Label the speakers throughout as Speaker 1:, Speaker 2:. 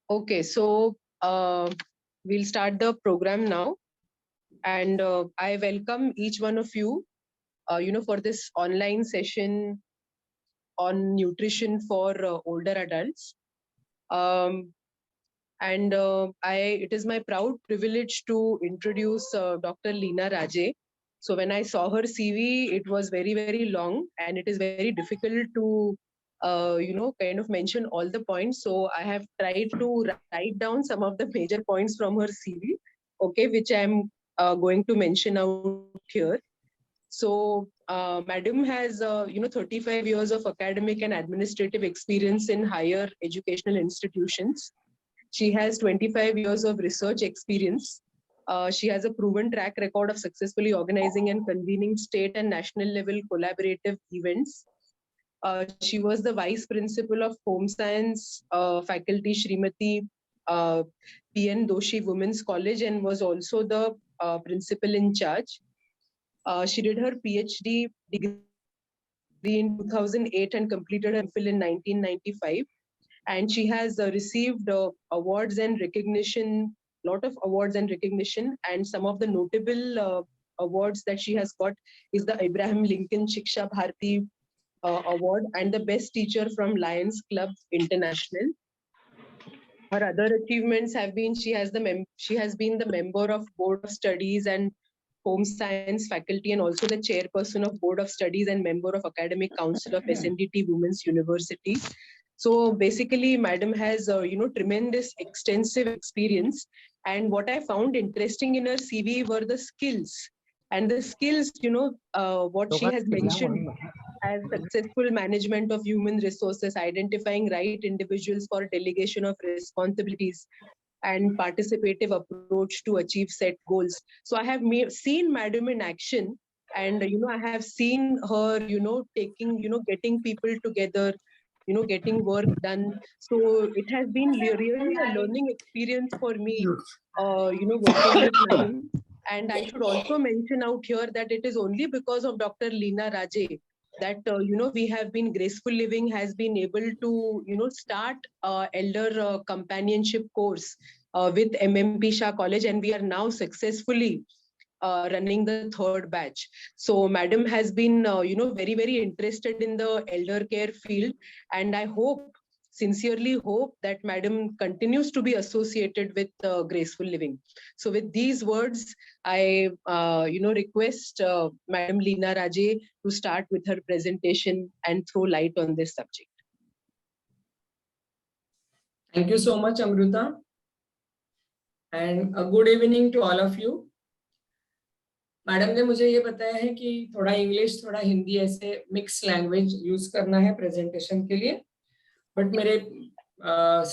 Speaker 1: Okay, so we'll start the program now, and I welcome each one of you, for this online session on nutrition for older adults. Um, and it is my proud privilege to introduce Dr. Leena Raje. So when I saw her CV, it was very, very long, and it is very difficult to, kind of mention all the points. So I have tried to write down some of the major points from her CV, okay, which I'm going to mention out here. So, Madam has, 35 years of academic and administrative experience in higher educational institutions. She has 25 years of research experience. She has a proven track record of successfully organizing and convening state and national level collaborative events. She was the vice principal of Home Science faculty, Srimati uh, P.N. Doshi Women's College, and was also the principal in charge. She did her PhD degree in 2008 and completed her MPhil in 1995. And she has received awards and recognition, lot of awards and recognition. And some of the notable awards that she has got is the Abraham Lincoln Shiksha Bharati Award and the Best Teacher from Lions Club International. Her other achievements have been she has been the member of Board of Studies and Home Science faculty, and also the chairperson of Board of Studies and member of Academic Council of SNDT Women's University. So basically, Madam has tremendous extensive experience. And what I found interesting in her CV were the skills. And the skills, what she has mentioned as successful management of human resources, identifying right individuals for delegation of responsibilities, and participative approach to achieve set goals. So I have seen Madam in action, and I have seen her, taking, getting people together, getting work done. So it has been really a learning experience for me, working with Madam. And I should also mention out here that it is only because of Dr. Leena Raje that we have been Graceful Living has been able to start elder companionship course with MMP Shah College, and we are now successfully running the third batch. So Madam has been very, very interested in the elder care field, and I hope, sincerely hope, that Madam continues to be associated with Graceful Living. So with these words, I request Madam Leena Raje to start with her presentation and throw light on this subject.
Speaker 2: Thank you so much, Amruta. And a good evening to all of you. Madam ने मुझे ये बताया है कि थोड़ा English थोड़ा हिंदी ऐसे mix language use करना है प्रेजेंटेशन के लिए, बट मेरे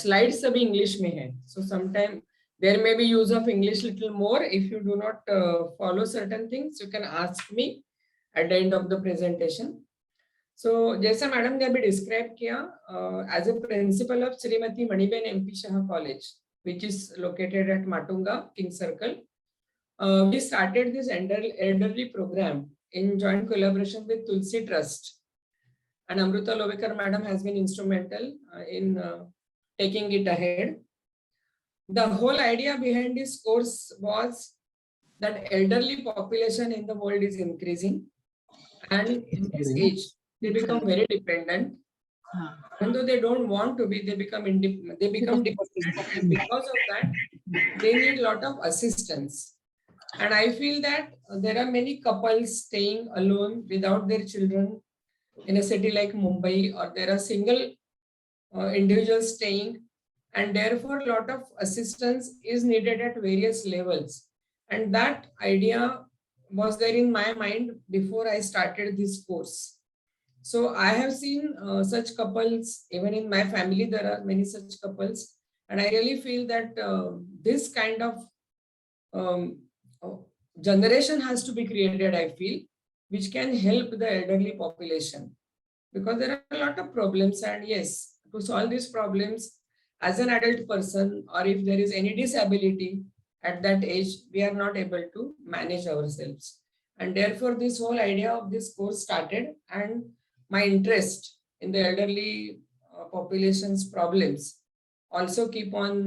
Speaker 2: स्लाइड्स सभी इंग्लिश में है, so sometime there may be use of English little more. If you do not follow certain things you can ask me at the end of the presentation. So जैसा madam ने अभी describe किया, as a principal of Shrimati Maniben MP Shah College which is located at Matunga, King Circle. We started this elderly program in joint collaboration with Tulsi Trust, and Amruta Lovekar madam has been instrumental in taking it ahead. The whole idea behind this course was that elderly population in the world is increasing, and in this age they become very dependent. Even though they don't want to be, they become dependent, and because of that they need a lot of assistance. And I feel that there are many couples staying alone without their children in a city like Mumbai, or there are single individuals staying, and therefore a lot of assistance is needed at various levels. And that idea was there in my mind before I started this course. So I have seen such couples, even in my family there are many such couples, and I really feel that this kind of generation has to be created, I feel, which can help the elderly population, because there are a lot of problems. And yes, to solve these problems as an adult person, or if there is any disability at that age, we are not able to manage ourselves. And therefore this whole idea of this course started, and my interest in the elderly population's problems also keep on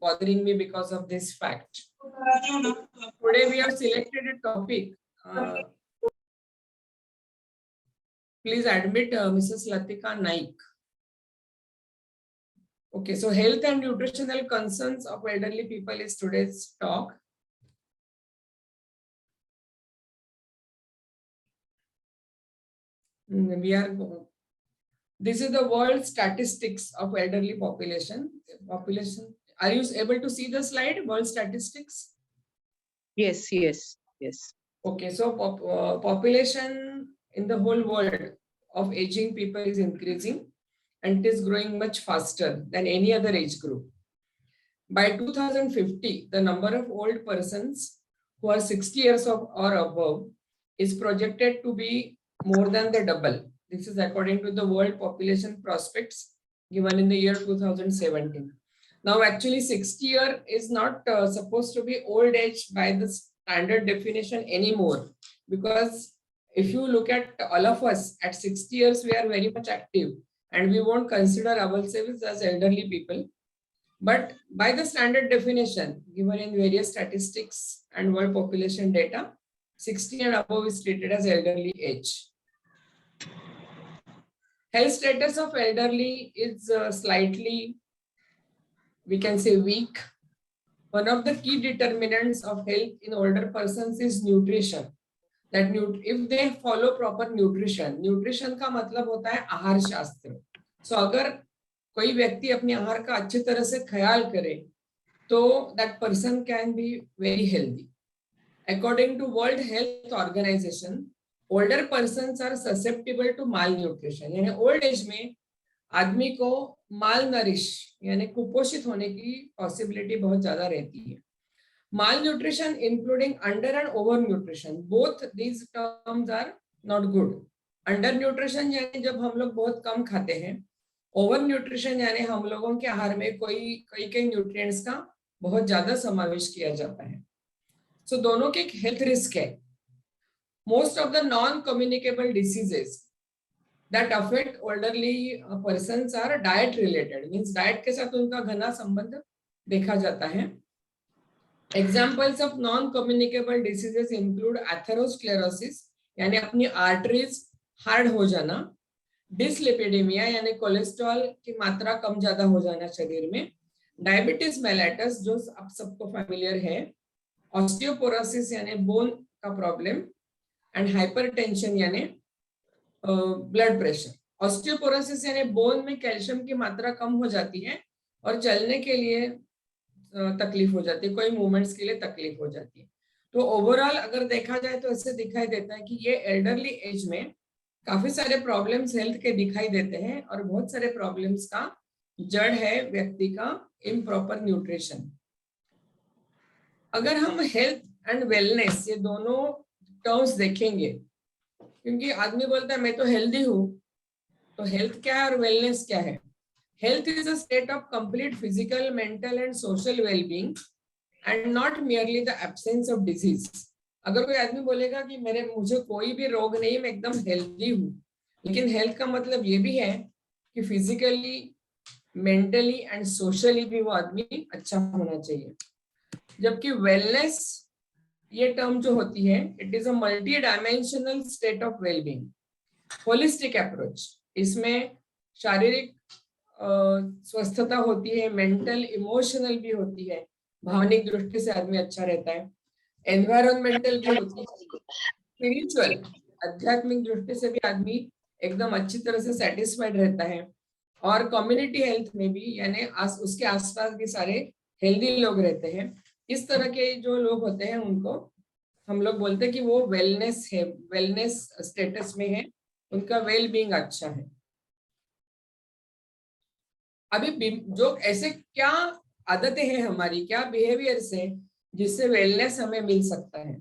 Speaker 2: bothering me because of this fact. Today we have selected a topic. Please admit Mrs. Latika Naik. Okay, so health and nutritional concerns of elderly people is today's talk. This is the world statistics of elderly population. Are you able to see the slide, world statistics?
Speaker 1: Yes, yes, yes.
Speaker 2: Okay, so population in the whole world of aging people is increasing, and it is growing much faster than any other age group. By 2050, the number of old persons who are 60 years or above is projected to be more than the double. This is according to the World Population Prospects given in the year 2017. Now, actually, 60 years is not supposed to be old age by the standard definition anymore, because if you look at all of us at 60 years, we are very much active and we won't consider ourselves as elderly people. But by the standard definition given in various statistics and world population data, 60 and above is treated as elderly age. Health status of elderly is slightly, we can say, weak. One of the key determinants of health in older persons is nutrition. That if they follow proper nutrition का मतलब होता है आहार शास्त्र. So अगर कोई व्यक्ति अपने आहार का अच्छी तरह से ख्याल करे तो that person can be very healthy. According to World Health Organization, older persons are susceptible to malnutrition. यानी old age में आदमी को malnourished यानी कुपोषित होने की possibility बहुत ज्यादा रहती है. Malnutrition including under and overnutrition, both these terms are not good. Undernutrition यानी जब हम लोग बहुत कम खाते हैं, overnutrition यानी हम लोगों के आहार में कई न्यूट्रिएंट्स का बहुत ज्यादा समावेश किया जाता है. So दोनों के हेल्थ रिस्क है. Most of the non-communicable diseases that affect elderly persons are diet related, means diet के साथ उनका घना संबंध देखा जाता है. Examples of non-communicable diseases include atherosclerosis यानी अपनी आर्टरीज हार्ड हो जाना, डिसलिपिडेमिया यानी कोलेस्ट्रॉल की मात्रा कम ज्यादा हो जाना शरीर में, डायबिटीज मेलाइटस जो आप सबको फैमिलियर है, ऑस्टियोपोरोसिस यानी बोन का प्रॉब्लम, एंड हाइपरटेंशन यानी ब्लड प्रेशर. ऑस्टियोपोरोसिस यानी बोन में कैल्शियम की मात्रा कम हो जाती है और चलने के लिए तकलीफ हो जाती है, कोई मूवमेंट्स के लिए तकलीफ हो जाती है. तो ओवरऑल अगर देखा जाए तो ऐसे दिखाई देता है कि ये एल्डरली एज में काफी सारे प्रॉब्लम्स हेल्थ के दिखाई देते हैं और बहुत सारे प्रॉब्लम्स का जड़ है व्यक्ति का इम्प्रॉपर न्यूट्रिशन. अगर हम हेल्थ एंड वेलनेस ये दोनों टर्म्स देखेंगे, क्योंकि आदमी बोलता है मैं तो हेल्दी हूँ, तो हेल्थ क्या है और वेलनेस क्या है? Health is a state of complete physical, mental and social well-being and not merely the absence of disease. अगर कोई आदमी बोलेगा कि मुझे कोई भी रोग नहीं, मैं एकदम हेल्दी हूँ, लेकिन हेल्थ का मतलब ये भी है कि फिजिकली, मेंटली एंड सोशली भी वो आदमी अच्छा होना चाहिए. जबकि वेलनेस ये टर्म जो होती है, it is a multi dimensional state of wellbeing, holistic approach. इसमें शारीरिक स्वस्थता होती है, मेंटल इमोशनल भी होती है, भावनिक दृष्टि से आदमी अच्छा रहता है, एनवायरमेंटल भी होती है, स्पिरिचुअल आध्यात्मिक दृष्टि से भी आदमी एकदम अच्छी तरह से सेटिस्फाइड रहता है, और कम्युनिटी हेल्थ में भी यानी उसके आसपास भी सारे हेल्दी लोग रहते हैं. इस तरह के जो लोग होते हैं उनको हम लोग बोलते हैं कि वो वेलनेस है, वेलनेस स्टेटस में है, उनका वेल बीइंग अच्छा है. अभी जो ऐसे क्या आदतें हैं हमारी, क्या बिहेवियर्स है जिससे वेलनेस हमें मिल सकता है?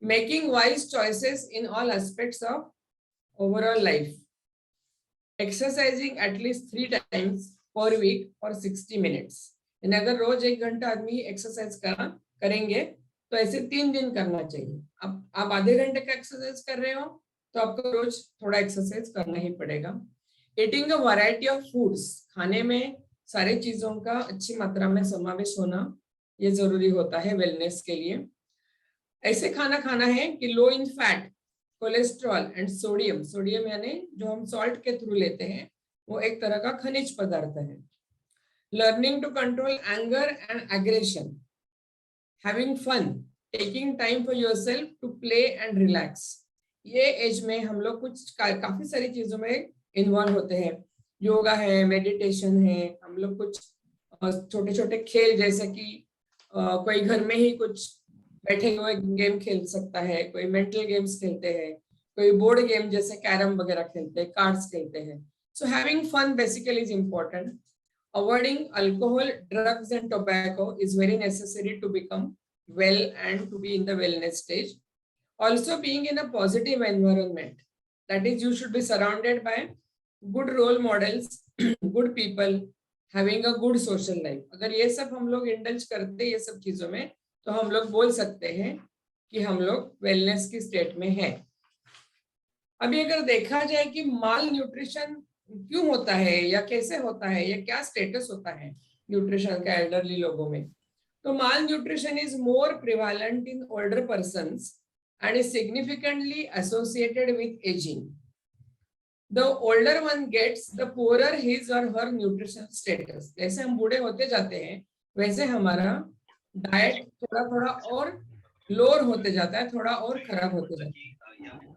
Speaker 2: Making wise choices in all aspects of overall life, exercising at least 3 times per week for 60 minutes. यानी अगर रोज 1 घंटा आदमी एक्सरसाइज करेंगे तो ऐसे 3 दिन करना चाहिए. अब आप आधे घंटे का एक्सरसाइज कर रहे हो तो आपको रोज थोड़ा एक्सरसाइज करना ही पड़ेगा. Eating a variety of foods, खाने में सारे चीजों का अच्छी मात्रा में समावेश होना ये जरूरी होता है वेलनेस के लिए। ऐसे खाना खाना है कि low in fat, cholesterol and sodium. Sodium यानी जो हम सॉल्ट के थ्रू लेते हैं, वो एक तरह का खनिज पदार्थ है। Learning to control anger and aggression, having fun, taking time for yourself to play and relax. ये एज में हम लोग कुछ काफी सारी चीजों में इन्वॉल्व होते हैं। योगा है, मेडिटेशन है, हम लोग कुछ छोटे छोटे खेल जैसे कि कोई घर में ही कुछ बैठे हुए गेम खेल सकता है, कोई मेंटल गेम्स खेलते हैं, कोई बोर्ड गेम जैसे कैरम वगैरह खेलते हैं, कार्ड्स खेलते हैं। So having fun basically is important. Avoiding alcohol, drugs and tobacco is very necessary to become well and to be in the wellness stage. Also being in a positive environment, that is you should be surrounded by good role models, good people, having a good social life. अगर ये सब हम लोग indulge करते ये सब चीजों में, तो हम लोग बोल सकते हैं कि हम लोग वेलनेस की स्टेट में हैं। अभी अगर देखा जाए कि माल न्यूट्रिशन क्यों होता है या कैसे होता है या क्या स्टेटस होता है न्यूट्रिशन का एल्डरली लोगों में, तो malnutrition is more prevalent in older persons and is significantly associated with aging. The older one gets, the poorer his or her nutrition status. जैसे हम बूढ़े होते जाते हैं, वैसे हमारा डाइट थोड़ा थोड़ा और लोअर होते जाता है, थोड़ा और खराब होते जाता है.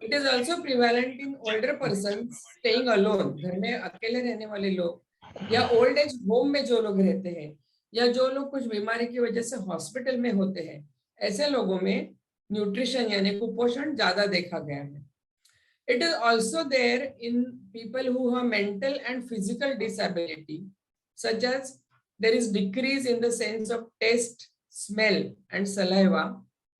Speaker 2: It is also prevalent in older persons staying alone. घर में अकेले रहने वाले लोग या ओल्ड एज होम में जो लोग रहते हैं या जो लोग कुछ बीमारी की वजह से हॉस्पिटल में होते हैं, ऐसे लोगों में न्यूट्रिशन यानी कुपोषण ज्यादा देखा गया है. It is also there in people who have mental and physical disability, such as there is decrease in the sense of taste, smell and saliva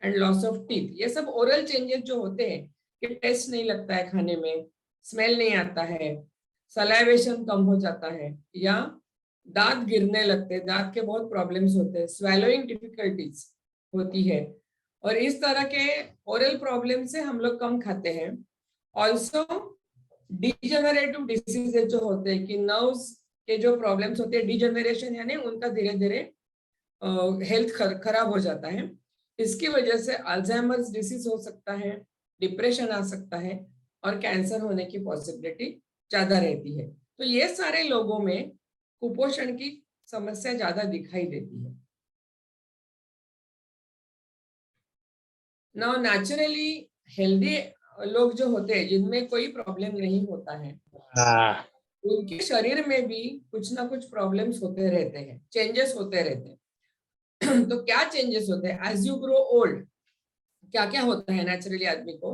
Speaker 2: and loss of teeth. ये सब oral changes जो होते हैं कि test नहीं लगता है खाने में, स्मेल नहीं आता है, सलाइवेशन कम हो जाता है या दांत गिरने लगते हैं, दांत के बहुत प्रॉब्लम्स होते हैं, स्वेलोइंग डिफिकल्टीज होती है, और इस तरह के ओरल प्रॉब्लम से हम लोग कम खाते हैं. ऑल्सो डिजेनरेटिव डिसीजेज जो होते हैं कि नर्व्स के जो प्रॉब्लम्स होते हैं, डिजेनरेशन यानी उनका धीरे धीरे हेल्थ खराब हो जाता है. इसकी वजह से अल्जाइमर्स डिसीज हो सकता है, डिप्रेशन आ सकता है और कैंसर होने की पॉसिबिलिटी ज्यादा रहती है. तो ये सारे लोगों में कुपोषण की समस्या ज्यादा दिखाई देती है. नाउ नेचुरली हेल्दी लोग जो होते हैं जिनमें कोई प्रॉब्लम नहीं होता है, उनके शरीर में भी कुछ ना कुछ प्रॉब्लम्स होते रहते हैं, चेंजेस होते रहते हैं. तो क्या चेंजेस होते हैं एज यू ग्रो ओल्ड? क्या क्या होता है नेचुरली आदमी को?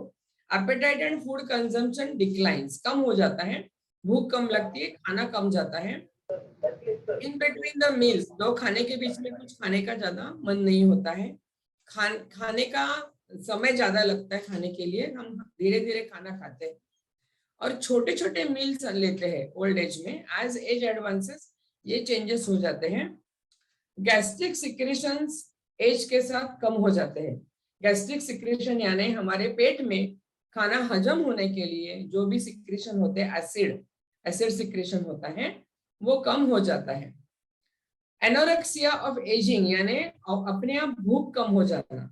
Speaker 2: Appetite and food consumption declines, कम हो जाता है, भूख कम लगती है, खाना कम जाता है. इन बिटवीन द मील्स, दो खाने के बीच में कुछ खाने का ज्यादा मन नहीं होता है, खाने का समय ज्यादा लगता है खाने के लिए, हम धीरे धीरे खाना खाते हैं और छोटे छोटे मील्स लेते हैं ओल्ड एज में. एज एज एडवांसेस ये चेंजेस हो जाते हैं. गैस्ट्रिक सिक्रेशंस एज के साथ कम हो जाते हैं. गैस्ट्रिक सिक्रेशन यानी हमारे पेट में खाना हजम होने के लिए जो भी सिक्रेशन होते हैं, एसिड सिक्रेशन होता है, वो कम हो जाता है. एनोरेक्सिया ऑफ एजिंग यानी अपने आप भूख कम हो जाना,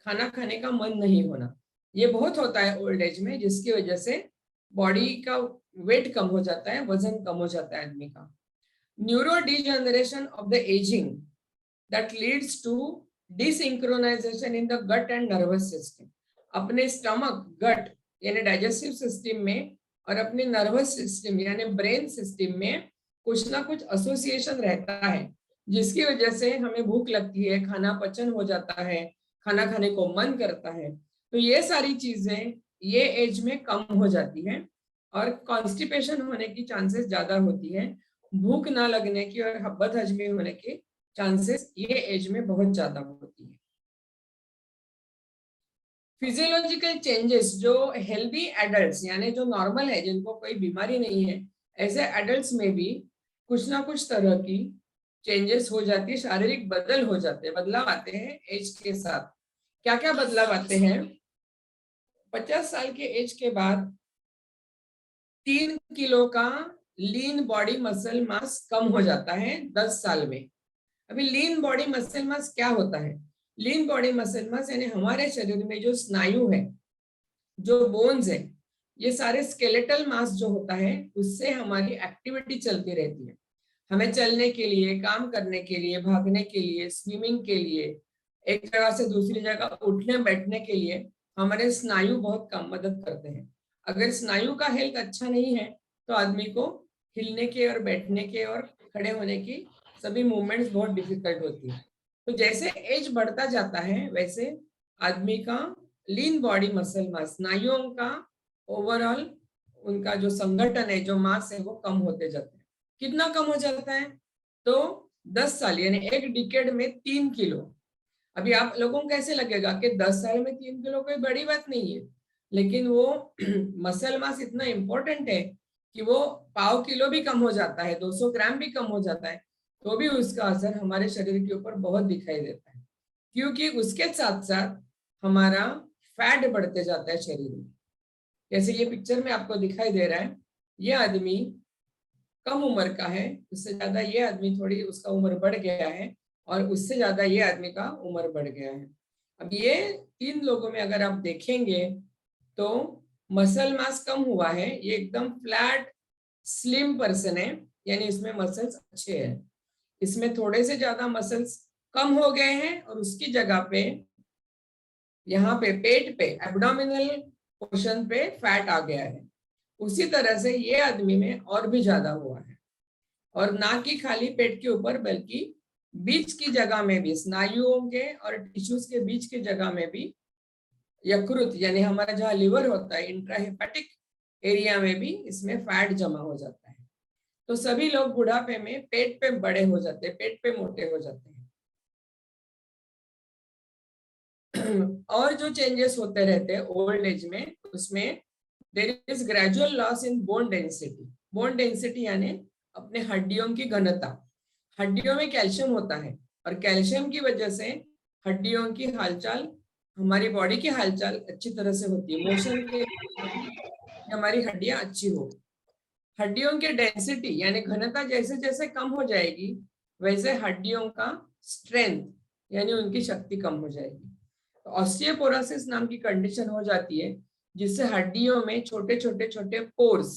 Speaker 2: खाना खाने का मन नहीं होना, ये बहुत होता है ओल्ड एज में, जिसकी वजह से बॉडी का वेट कम हो जाता है, वजन कम हो जाता है आदमी का. Neuro degeneration of the ageing that leads to desynchronization in the gut and nervous system. अपने स्टमक, गट यानी डाइजेस्टिव सिस्टम में और अपने नर्वस सिस्टम यानी ब्रेन सिस्टम में कुछ ना कुछ एसोसिएशन रहता है, जिसकी वजह से हमें भूख लगती है, खाना पचन हो जाता है, खाना खाने को मन करता है. तो ये सारी चीजें ये एज में कम हो जाती है और कॉन्स्टिपेशन होने की चांसेस ज्यादा होती है, भूख ना लगने की और बदहजमी होने की चांसेस ये एज में बहुत ज्यादा होती है. फिजियोलॉजिकल चेंजेस जो हेल्दी एडल्ट्स यानी जो नॉर्मल है, जिनको कोई बीमारी नहीं है, ऐसे एडल्ट्स में भी कुछ ना कुछ तरह की चेंजेस हो जाती है, शारीरिक बदल हो जाते हैं, बदलाव आते हैं एज के साथ. क्या क्या बदलाव आते हैं? 50 साल के एज के बाद 3 किलो का लीन बॉडी मसल मास कम हो जाता है 10 साल में। अभी लीन बॉडी मसल मास क्या होता है? लीन बॉडी मसल मास यानी हमारे शरीर में जो स्नायु है, जो बोन्स है, ये सारे स्केलेटल मास जो होता है उससे हमारी एक्टिविटी चलती रहती है। हमें चलने के लिए, काम करने के लिए, भागने के लिए, स्विमिंग के लिए, एक जगह से दूसरी जगह उठने बैठने के लिए हमारे स्नायु बहुत कम मदद करते हैं। अगर स्नायु का हेल्थ अच्छा नहीं है तो आदमी को हिलने के और बैठने के और खड़े होने की सभी मूवमेंट्स बहुत डिफिकल्ट होती है। तो जैसे एज बढ़ता जाता है वैसे आदमी का लीन बॉडी मसल मास, स्नायुओं का ओवरऑल उनका जो संगठन है, जो मास है, वो कम होते जाते हैं। कितना कम हो जाता है? तो 10 साल यानी एक डिकेड में 3 किलो। अभी आप लोगों को कैसे लगेगा कि 10 साल में 3 किलो कोई बड़ी बात नहीं है, लेकिन वो मसल मास इतना इंपॉर्टेंट है कि वो पाव किलो भी कम हो जाता है, 200 ग्राम भी कम हो जाता है, तो भी उसका असर हमारे शरीर के ऊपर बहुत दिखाई देता है, क्योंकि उसके साथ साथ हमारा फैट बढ़ते जाता है शरीर में। जैसे ये पिक्चर में आपको दिखाई दे रहा है, ये आदमी कम उम्र का है, उससे ज्यादा ये आदमी थोड़ी उसका उम्र बढ़ गया है, और उससे ज्यादा ये आदमी का उम्र बढ़ गया है। अब ये 3 लोगों में अगर आप देखेंगे तो मसल मास कम हुआ है, ये एकदम फ्लैट स्लिम पर्सन है, यानी इसमें मसल्स अच्छे हैं। इसमें थोड़े से ज्यादा मसल्स कम हो गए हैं और उसकी जगह पे यहाँ पे पेट पे, एब्डोमिनल पोर्शन पे फैट आ गया है। उसी तरह से ये आदमी में और भी ज्यादा हुआ है, और ना कि खाली पेट के ऊपर बल्कि बीच की जगह में भी, स्नायुओं के और टिश्यूज के बीच की जगह में भी, यकृत यानी हमारा जहाँ लिवर होता है, इंट्राहेपेटिक एरिया में भी इसमें फैट जमा हो जाता है। तो सभी लोग बुढ़ापे में पेट पे बड़े हो जाते हैं, पेट पे मोटे हो जाते हैं। और जो चेंजेस होते रहते हैं ओल्ड एज में, उसमें there is gradual loss in bone density. Bone density यानी अपने हड्डियों की घनता। हड्डियों में कैल्शियम होता है, और कैल्शियम की वजह से हड्डियों की हालचाल, हमारी बॉडी की हालचाल अच्छी तरह से होती है, मोशन के हमारी हड्डियां अच्छी हो। हड्डियों की डेंसिटी यानी घनता जैसे जैसे कम हो जाएगी, वैसे हड्डियों का स्ट्रेंथ यानी उनकी शक्ति कम हो जाएगी। तो ऑस्टियोपोरोसिस नाम की कंडीशन हो जाती है, जिससे हड्डियों में छोटे छोटे छोटे पोर्स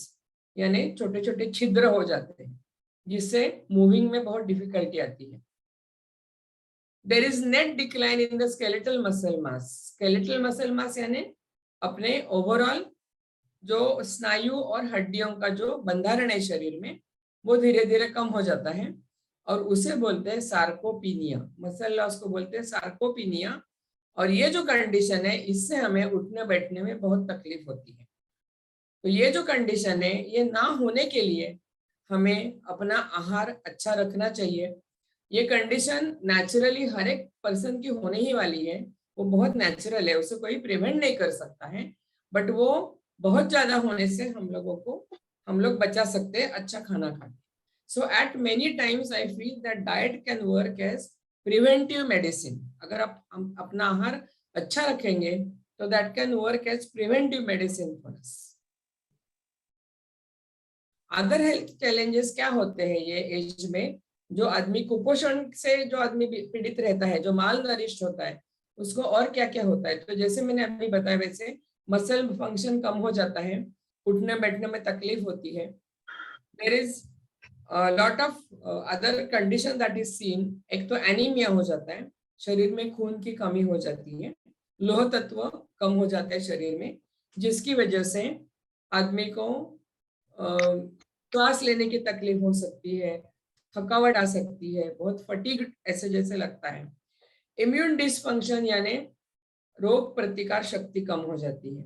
Speaker 2: यानी छोटे छोटे छिद्र हो जाते हैं, जिससे मूविंग में बहुत डिफिकल्टी आती है। There is net decline in the skeletal muscle mass. Skeletal muscle mass यानी अपने ओवरऑल जो स्नायु और हड्डियों का जो बंधारण है शरीर में, वो धीरे धीरे कम हो जाता है, और उसे बोलते हैं सार्कोपीनिया। मसल लॉस को बोलते हैं सार्कोपीनिया। और ये जो कंडीशन है, इससे हमें उठने बैठने में बहुत तकलीफ होती है। तो ये जो कंडीशन है, ये ना होने के लिए हमें अपना आहार अच्छा रखना चाहिए। ये कंडीशन नेचुरली हर एक पर्सन की होने ही वाली है, वो बहुत नेचुरल है, उसे कोई प्रिवेंट नहीं कर सकता है, बट वो बहुत ज्यादा होने से हम लोग बचा सकते हैं अच्छा खाना खा के। So at many times I feel that diet can work as preventive medicine. अगर आप अपना आहार अच्छा रखेंगे तो that can work as preventive medicine for us. Other health challenges क्या होते हैं ये एज में? जो आदमी कुपोषण से जो आदमी पीड़ित रहता है, जो माल नरिश्ड होता है, उसको और क्या क्या होता है? तो जैसे मैंने अभी बताया, वैसे मसल फंक्शन कम हो जाता है, उठने बैठने में तकलीफ होती है। There is lot of other condition that is seen. एक तो एनीमिया हो जाता है, शरीर में खून की कमी हो जाती है, लोह तत्व कम हो जाता है शरीर में, जिसकी वजह से आदमी को श्वास लेने की तकलीफ हो सकती है, थकावट आ सकती है, बहुत फटीग ऐसे जैसे लगता है। इम्यून डिसफंक्शन यानी रोग प्रतिकार शक्ति कम हो जाती है।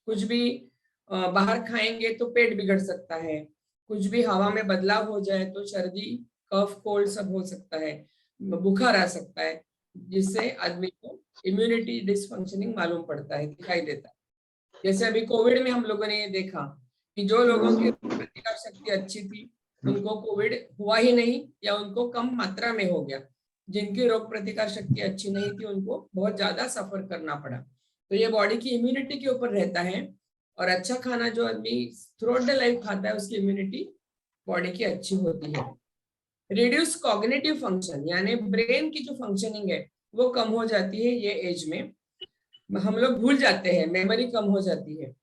Speaker 2: कुछ भी बाहर खाएंगे तो पेट बिगड़ सकता है, कुछ भी हवा में बदलाव हो जाए तो सर्दी, कफ, कोल्ड सब हो सकता है, बुखार आ सकता है, जिससे आदमी को इम्यूनिटी डिसफंक्शनिंग मालूम पड़ता है, दिखाई देता है। जैसे अभी कोविड में हम लोगों ने ये देखा कि जो लोगों की प्रतिकार शक्ति अच्छी थी उनको कोविड हुआ ही नहीं, या उनको कम मात्रा में हो गया। जिनकी रोग प्रतिकार शक्ति अच्छी नहीं थी उनको बहुत ज्यादा सफर करना पड़ा। तो ये बॉडी की इम्यूनिटी के ऊपर रहता है, और अच्छा खाना जो आदमी थ्रू आउट द लाइफ खाता है उसकी इम्यूनिटी बॉडी की अच्छी होती है। रिड्यूस कॉग्निटिव फंक्शन, यानी ब्रेन की जो फंक्शनिंग है वो कम हो जाती है ये एज में। हम लोग भूल जाते हैं, मेमोरी कम हो जाती है।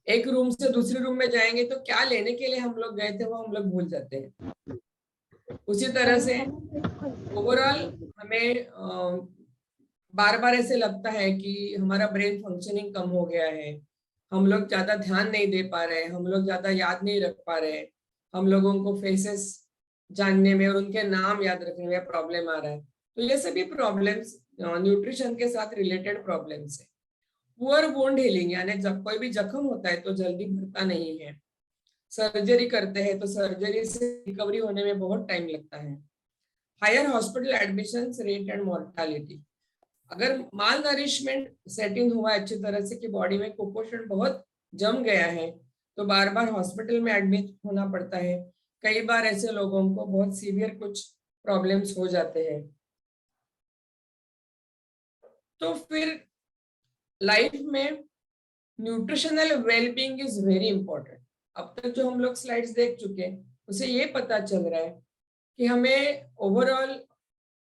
Speaker 2: एक रूम से दूसरे रूम में जाएंगे तो क्या लेने के लिए हम लोग गए थे वो हम लोग भूल जाते हैं। उसी तरह से ओवरऑल हमें बार बार ऐसे लगता है कि हमारा ब्रेन फंक्शनिंग कम हो गया है, हम लोग ज्यादा ध्यान नहीं दे पा रहे हैं, हम लोग ज्यादा याद नहीं रख पा रहे हैं, हम लोगों को फेसेस जानने में और उनके नाम याद रखने में प्रॉब्लम आ रहा है। तो ये सभी प्रॉब्लम्स न्यूट्रिशन के साथ रिलेटेड प्रॉब्लम्स है। पुअर वुंड हीलिंग, यानी जब कोई भी जख्म होता है तो जल्दी भरता नहीं है। सर्जरी करते हैं तो सर्जरी से रिकवरी होने में बहुत टाइम लगता है। Higher hospital admission rate and mortality, अगर माल नरिशमेंट सेटिंग हुआ अच्छी तरह से कि बॉडी में कुपोषण बहुत जम गया है तो बार बार हॉस्पिटल में एडमिट होना पड़ता है। कई बार ऐसे लोगों को बहुत सीवियर कुछ प्रॉब्लम्स हो जाते हैं। तो फिर लाइफ में nutritional wellbeing is very important. अब तक जो हम लोग स्लाइड्स देख चुके हैं उसे ये पता चल रहा है कि हमें ओवरऑल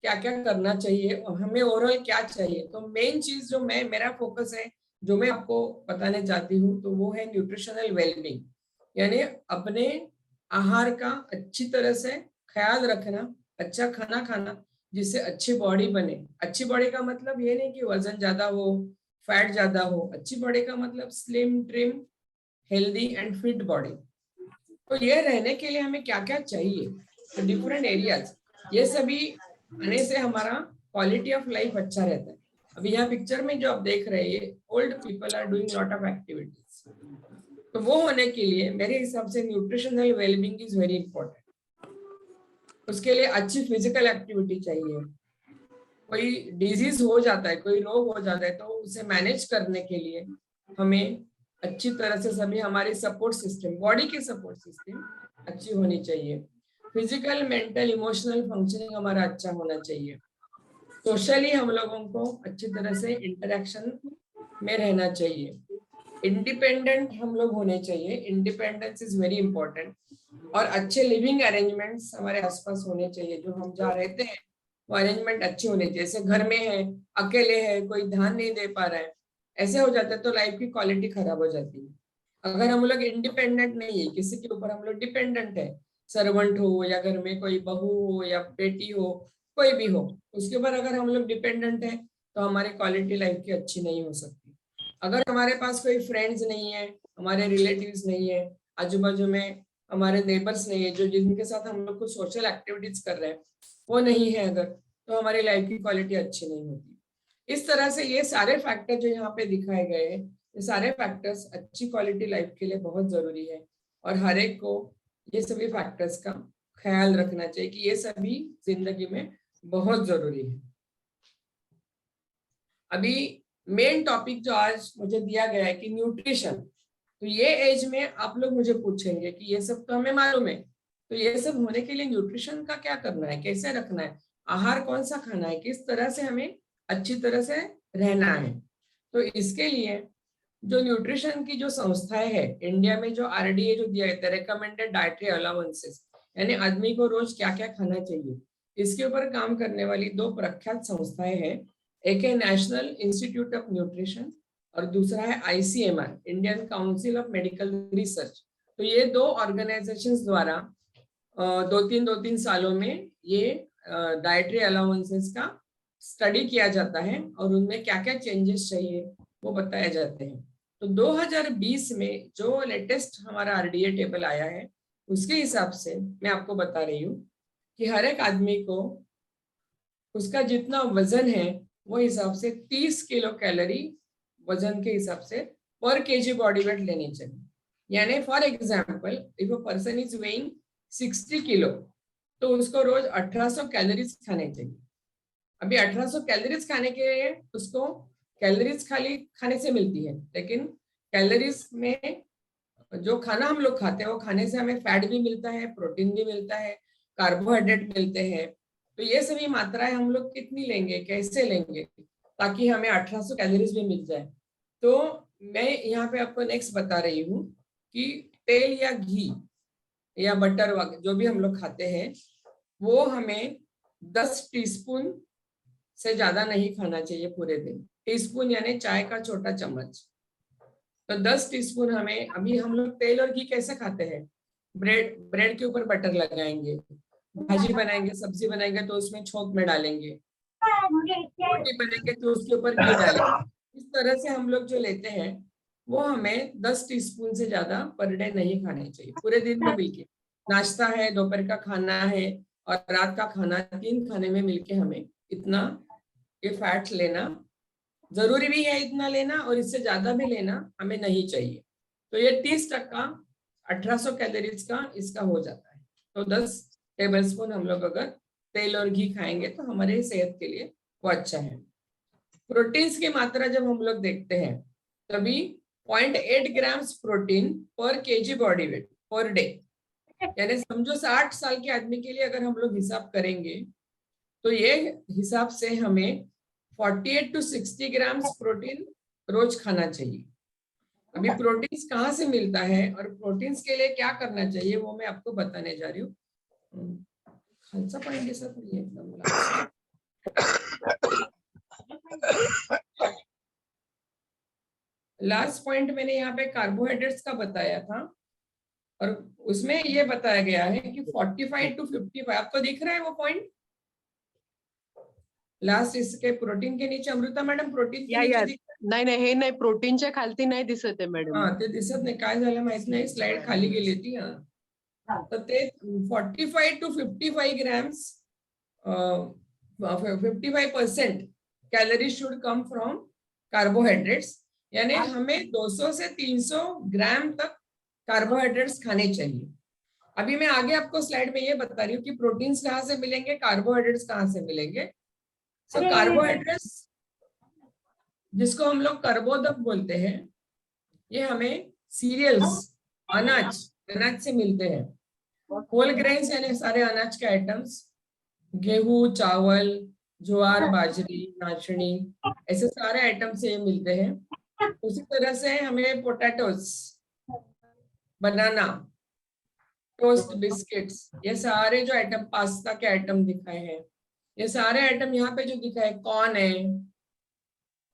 Speaker 2: क्या क्या करना चाहिए और हमें ओवरऑल क्या चाहिए। तो मेन चीज जो मेरा फोकस है, जो मैं आपको बताने चाहती हूँ, तो वो है न्यूट्रिशनल वेलबींग, यानी अपने आहार का अच्छी तरह से ख्याल रखना, अच्छा खाना खाना जिससे अच्छी बॉडी बने। अच्छी बॉडी का मतलब ये नहीं कि वजन ज्यादा हो, फैट ज्यादा हो। अच्छी बॉडी का मतलब slim, trim, healthy and fit body. तो ये रहने के लिए हमें क्या क्या चाहिए, तो डिफरेंट एरियाज, ये सभी आने से हमारा क्वालिटी ऑफ लाइफ अच्छा रहता है। अभी यहाँ पिक्चर में जो आप देख रहे हैं, old people are doing lot of activities. तो वो होने के लिए मेरे हिसाब से nutritional wellbeing is very important. उसके लिए अच्छी फिजिकल एक्टिविटी चाहिए। कोई डिजीज हो जाता है, कोई रोग हो जाता है, तो उसे मैनेज करने के लिए हमें अच्छी तरह से सभी हमारी सपोर्ट सिस्टम, बॉडी की सपोर्ट सिस्टम अच्छी होनी चाहिए। फिजिकल, मेंटल, इमोशनल फंक्शनिंग हमारा अच्छा होना चाहिए। सोशली हम लोगों को अच्छी तरह से इंटरेक्शन में रहना चाहिए। इंडिपेंडेंट हम लोग होने चाहिए, इंडिपेंडेंस इज वेरी इंपॉर्टेंट। और अच्छे लिविंग अरेंजमेंट्स हमारे आसपास होने चाहिए। जो हम जहाँ रहते हैं वो अरेंजमेंट अच्छी होनी चाहिए। जैसे घर में है, अकेले है, कोई ध्यान नहीं दे पा रहा है, ऐसे हो जाता है तो लाइफ की क्वालिटी खराब हो जाती है। अगर हम लोग इंडिपेंडेंट नहीं है, किसी के ऊपर हम लोग डिपेंडेंट है, सर्वेंट हो या घर में कोई बहू हो या बेटी हो, कोई भी हो, उसके ऊपर अगर हम लोग डिपेंडेंट है तो हमारी क्वालिटी लाइफ की अच्छी नहीं हो सकती। अगर हमारे पास कोई फ्रेंड्स नहीं है, हमारे रिलेटिव्स नहीं है, आजू बाजू में हमारे नेबर्स नहीं है जो जिनके साथ हम लोग को सोशल एक्टिविटीज कर रहे हैं, वो नहीं है अगर, तो हमारी लाइफ की क्वालिटी अच्छी नहीं होती। इस तरह से ये सारे फैक्टर जो यहाँ पे दिखाए गए हैं, ये सारे फैक्टर्स अच्छी क्वालिटी लाइफ के लिए बहुत जरूरी है। और हर एक को ये सभी फैक्टर्स का ख्याल रखना चाहिए कि ये सभी जिंदगी में बहुत जरूरी है। अभी मेन टॉपिक जो आज मुझे दिया गया है कि न्यूट्रिशन, तो ये एज में आप लोग मुझे पूछेंगे कि ये सब तो हमें मालूम है, तो ये सब होने के लिए न्यूट्रिशन का क्या करना है, कैसे रखना है, आहार कौन सा खाना है, किस तरह से हमें अच्छी तरह से रहना है। तो इसके लिए जो न्यूट्रिशन की जो संस्थाएं है इंडिया में, जो आरडीए जो दिया है, रिकमेंडेड डाइटरी अलाउंसेस, यानी आदमी को रोज क्या क्या खाना चाहिए, इसके ऊपर काम करने वाली दो प्रख्यात संस्थाएं हैं। एक है नेशनल इंस्टीट्यूट ऑफ न्यूट्रिशन और दूसरा है ICMR, Indian council of medical research. तो ये दो ऑर्गेनाइजेशंस द्वारा दो तीन सालों में ये डाइटरी अलाउंसेस का स्टडी किया जाता है और उनमें क्या क्या चेंजेस चाहिए वो बताए जाते हैं। तो 2020 में जो लेटेस्ट हमारा आरडीए टेबल आया है उसके हिसाब से मैं आपको बता रही हूँ कि हर एक आदमी को उसका जितना वजन है वो हिसाब से 30 किलो कैलोरी वजन के हिसाब से पर केजी बॉडी वेट लेनी चाहिए। यानी for example if a person is weighing 60 kilo तो उसको रोज 1800 कैलोरीज खाने चाहिए। अभी 1800 कैलोरीज खाने के लिए उसको कैलोरीज खाली खाने से मिलती है, लेकिन कैलोरीज में जो खाना हम लोग खाते हैं वो खाने से हमें फैट भी मिलता है, प्रोटीन भी मिलता है, कार्बोहाइड्रेट मिलते हैं। तो ये सभी मात्राएं हम लोग कितनी लेंगे, कैसे लेंगे ताकि हमें 1800 कैलोरीज भी मिल जाए। तो मैं यहाँ पे आपको नेक्स्ट बता रही हूँ कि तेल या घी, या बटर वगैरह जो भी हम लोग खाते हैं, वो हमें 10 टीस्पून से ज्यादा नहीं खाना चाहिए पूरे दिन। टीस्पून यानी चाय का छोटा चम्मच। तो 10 टीस्पून हमें, अभी हम लोग तेल और घी कैसे खाते हैं, ब्रेड के ऊपर बटर लगाएंगे, भाजी बनाएंगे, सब्जी बनाएंगे तो उसमें छोंक में डालेंगे, रोटी बनेंगे तो उसके ऊपर घी डालेंगे। इस तरह से हम लोग जो लेते हैं वो हमें 10 टीस्पून से ज्यादा पर डे नहीं खाने चाहिए पूरे दिन में मिलके। नाश्ता है, दोपहर का खाना है और रात का खाना, 3 खाने में मिलके हमें इतना ये फैट लेना जरूरी भी है, इतना लेना, और इससे ज्यादा भी लेना हमें नहीं चाहिए। तो ये 30% 1800 कैलोरीज का इसका हो जाता है। तो 10 टेबलस्पून हम लोग अगर तेल और घी खाएंगे तो हमारे सेहत के लिए वो अच्छा है। प्रोटीन्स की मात्रा जब हम लोग देखते हैं तभी 0.8 ग्राम्स प्रोटीन पर KG body weight per day, यानी समझो 60 साल के आदमी के लिए अगर हम लोग हिसाब करेंगे तो ये हिसाब से हमें 48 to 60 ग्राम्स प्रोटीन रोज खाना चाहिए। अभी प्रोटीन्स कहाँ से मिलता है और प्रोटीन्स के लिए क्या करना चाहिए वो मैं आपको बताने जा रही हूँ। खालसा पानी के साथ नहीं एकदम लास्ट पॉइंट मैंने यहाँ पे कार्बोहाइड्रेट्स का बताया था और उसमें ये बताया गया है कि 45 to 55, आपको दिख रहा है वो पॉइंट लास्ट इसके प्रोटीन के नीचे? अमृता मॅडम प्रोटीन के नीचे दिख
Speaker 1: नाही हे नाही, प्रोटीनच्या खालती नाही दिसत आहे मॅडम.
Speaker 2: हा ते दिसत नाही, काय झालं माहित नाही, स्लाइड खाली गेली ती. तर ते 45 to 55 grams 55% calorie should come from carbohydrates, यानी हमें 200 से 300 ग्राम तक कार्बोहाइड्रेट्स खाने चाहिए। अभी मैं आगे आपको स्लाइड में ये बता रही हूँ कि प्रोटीन्स कहाँ से मिलेंगे, कार्बोहाइड्रेट्स कहाँ से मिलेंगे। सो कार्बोहाइड्रेट्स जिसको हम लोग कार्बोदक बोलते हैं, ये हमें सीरियल्स, अनाज से मिलते हैं। होल ग्रेन्स यानी सारे अनाज के आइटम्स, गेहूं, चावल, ज्वार, बाजरी, नाचनी, ऐसे सारे आइटम से ये मिलते हैं। उसी तरह से हमें पोटैटोस, बनाना, टोस्ट, बिस्किट्स, ये सारे जो आइटम, पास्ता के आइटम दिखाए हैं, ये सारे आइटम यहाँ पे जो दिखाए, कॉर्न है,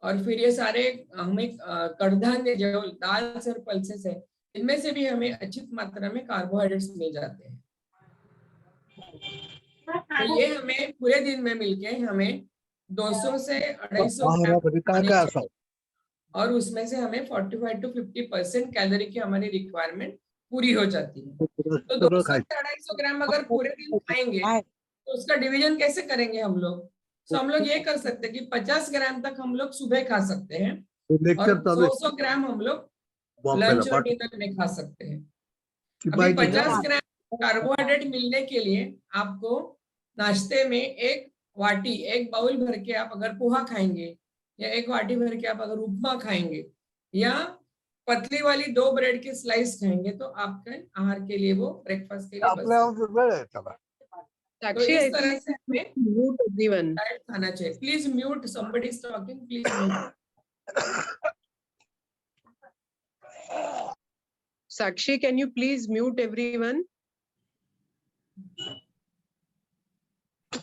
Speaker 2: और फिर ये सारे हमें कड़धान्य जो दाल और पल्सेस है, इनमें से भी हमें अच्छी मात्रा में कार्बोहाइड्रेट्स मिल जाते हैं। तो ये हमें पूरे दिन में मिलके हमें 200 से 250 और उसमें से हमें 45 to 50% कैलोरी की हमारी रिक्वायरमेंट पूरी हो जाती है। तो 200 से 250 ग्राम अगर पूरे दिन खाएंगे तो उसका डिवीजन कैसे करेंगे हम लोग? तो हम लोग ये कर सकते हैं कि 50 ग्राम तक हम लोग सुबह खा सकते हैं और 100 ग्राम हम लोग लंच और डिनर में खा सकते हैं। अभी 50 ग्राम कार्बोहाइड्रेट मिलने के लिए आपको नाश्ते में एक बाउल भर के आप अगर पोहा खाएंगे, या एक वाटी भर के आप अगर उपमा खाएंगे, या पतली वाली 2 ब्रेड की स्लाइस खाएंगे, तो आपके आहार के लिए वो ब्रेकफास्ट के लिए तो इस तरह से हमें
Speaker 1: म्यूट एवरीवन.
Speaker 2: डाइट खाना चाहिए। Please mute, somebody is talking, please mute.
Speaker 1: Sakshi, can you please mute everyone?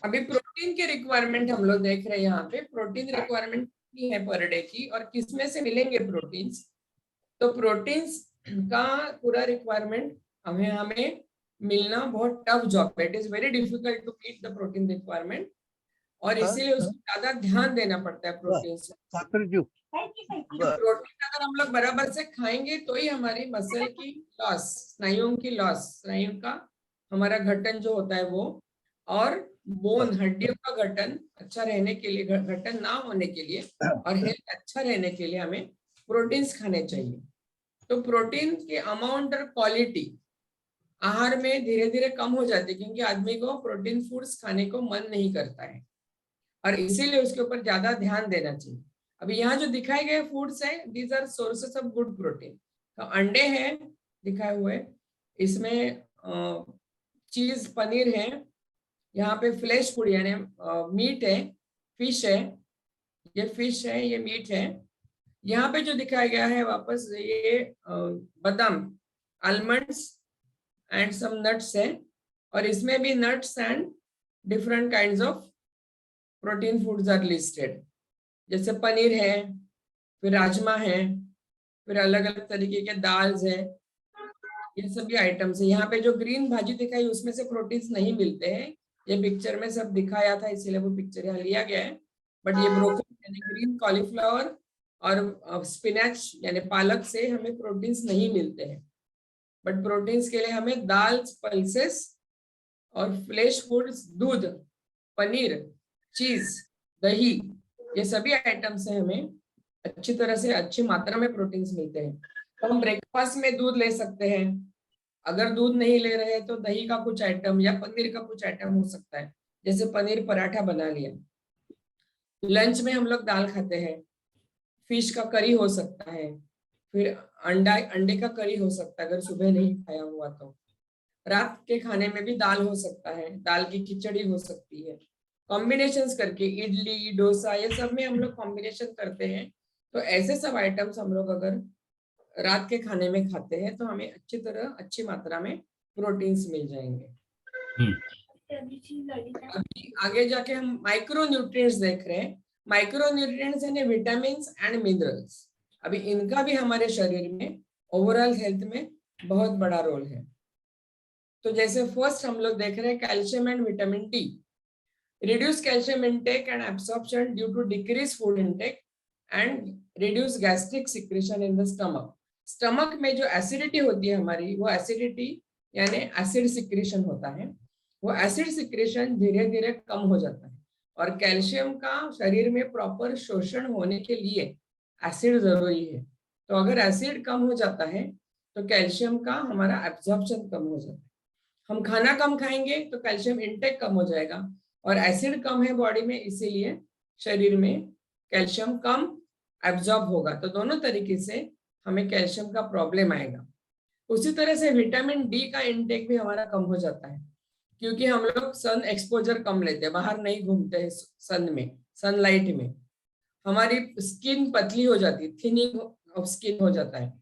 Speaker 2: अभी प्रोटीन की रिक्वायरमेंट हम लोग देख रहे हैं यहाँ पे, प्रोटीन रिक्वायरमेंट कितनी है पर डे की और किसमें से मिलेंगे प्रोटीन्स। तो प्रोटीन्स का पूरा रिक्वायरमेंट हमें मिलना बहुत टफ जॉब है। It is very difficult to meet the protein requirement और इसीलिए उसको ज्यादा ध्यान देना पड़ता है प्रोटीन से। प्रोटीन अगर हम लोग बराबर से खाएंगे तो ही हमारी मसल की लॉस, स्नायुओं की लॉस, स्नायु का हमारा घटन जो होता है वो, और बोन, हड्डियों का गठन अच्छा रहने के लिए, गठन ना होने के लिए और हेल्थ अच्छा रहने के लिए हमें प्रोटीन्स खाने चाहिए। तो प्रोटीन के अमाउंट और क्वालिटी आहार में धीरे धीरे कम हो जाती है क्योंकि आदमी को प्रोटीन फूड्स खाने को मन नहीं करता है और इसीलिए उसके ऊपर ज्यादा ध्यान देना चाहिए। अभी यहाँ जो दिखाए गए फूड्स है, these are sources of good protein. तो अंडे हैं दिखाए हुए, इसमें चीज, पनीर है, यहाँ पे फ्लैश फूड यानी मीट है, फिश है, ये फिश है, ये मीट है। यहाँ पे जो दिखाया गया है वापस ये बादाम, आलमंड्स, एंड सम नट्स है, और इसमें भी nuts and different kinds of protein foods are listed, जैसे पनीर है, फिर राजमा है, फिर अलग अलग तरीके के दाल्स है, ये सभी आइटम्स है। यहाँ पे जो ग्रीन भाजी दिखाई उसमें से प्रोटीन्स नहीं मिलते हैं, ये पिक्चर में सब दिखाया था इसीलिए वो पिक्चर यहाँ लिया गया है। बट ये ब्रोकली यानी ग्रीन कॉलीफ्लावर और स्पिनच यानी पालक से हमें प्रोटीन्स नहीं मिलते हैं। बट प्रोटीन्स के लिए हमें दाल्स, पल्सेस और फ्लैश फूड्स, दूध, पनीर, चीज, दही, ये सभी आइटम से हमें अच्छी तरह से अच्छी मात्रा में प्रोटीन्स मिलते हैं। तो हम ब्रेकफास्ट में दूध ले सकते हैं, अगर दूध नहीं ले रहे तो दही का कुछ आइटम या पनीर का कुछ आइटम हो सकता है, जैसे पनीर पराठा बना लिया। लंच में हम लोग दाल खाते हैं, फिश का करी हो सकता है, फिर अंडे का करी हो सकता है अगर सुबह नहीं खाया हुआ तो। रात के खाने में भी दाल हो सकता है, दाल की खिचड़ी हो सकती है। कॉम्बिनेशंस करके इडली, डोसा, ये सब में हम लोग कॉम्बिनेशन करते हैं। तो ऐसे सब आइटम्स हम लोग अगर रात के खाने में खाते हैं तो हमें अच्छी तरह अच्छी मात्रा में प्रोटीन्स मिल जाएंगे। अभी आगे जाके हम माइक्रो न्यूट्रिएंट्स देख रहे हैं। माइक्रो न्यूट्रिएंट्स यानी विटामिन एंड मिनरल्स। अभी इनका भी हमारे शरीर में ओवरऑल हेल्थ में बहुत बड़ा रोल है। तो जैसे फर्स्ट हम लोग देख रहे हैं calcium and vitamin D. Reduce calcium intake and absorption due to decrease food intake and reduce gastric secretion in the stomach. Stomach में जो एसिडिटी होती है हमारी, वो एसिडिटी यानी एसिड सिक्रेशन होता है, वो एसिड सिक्रेशन धीरे धीरे कम हो जाता है। और कैल्शियम का शरीर में प्रॉपर शोषण होने के लिए एसिड जरूरी है। तो अगर एसिड कम हो जाता है तो कैल्शियम का हमारा एब्जॉर्प्शन कम हो जाता है। हम खाना कम खाएंगे तो कैल्शियम इंटेक कम हो जाएगा, और एसिड कम है बॉडी में इसीलिए शरीर में कैल्शियम कम एब्जॉर्ब होगा। तो दोनों तरीके से हमें कैल्शियम का प्रॉब्लम आएगा। उसी तरह से विटामिन डी का इंटेक भी हमारा कम हो जाता है, क्योंकि हम लोग सन एक्सपोजर कम लेते हैं, बाहर नहीं घूमते हैं सन में, सनलाइट में। हमारी स्किन पतली हो जाती है, थिनिंग ऑफ स्किन हो जाता है,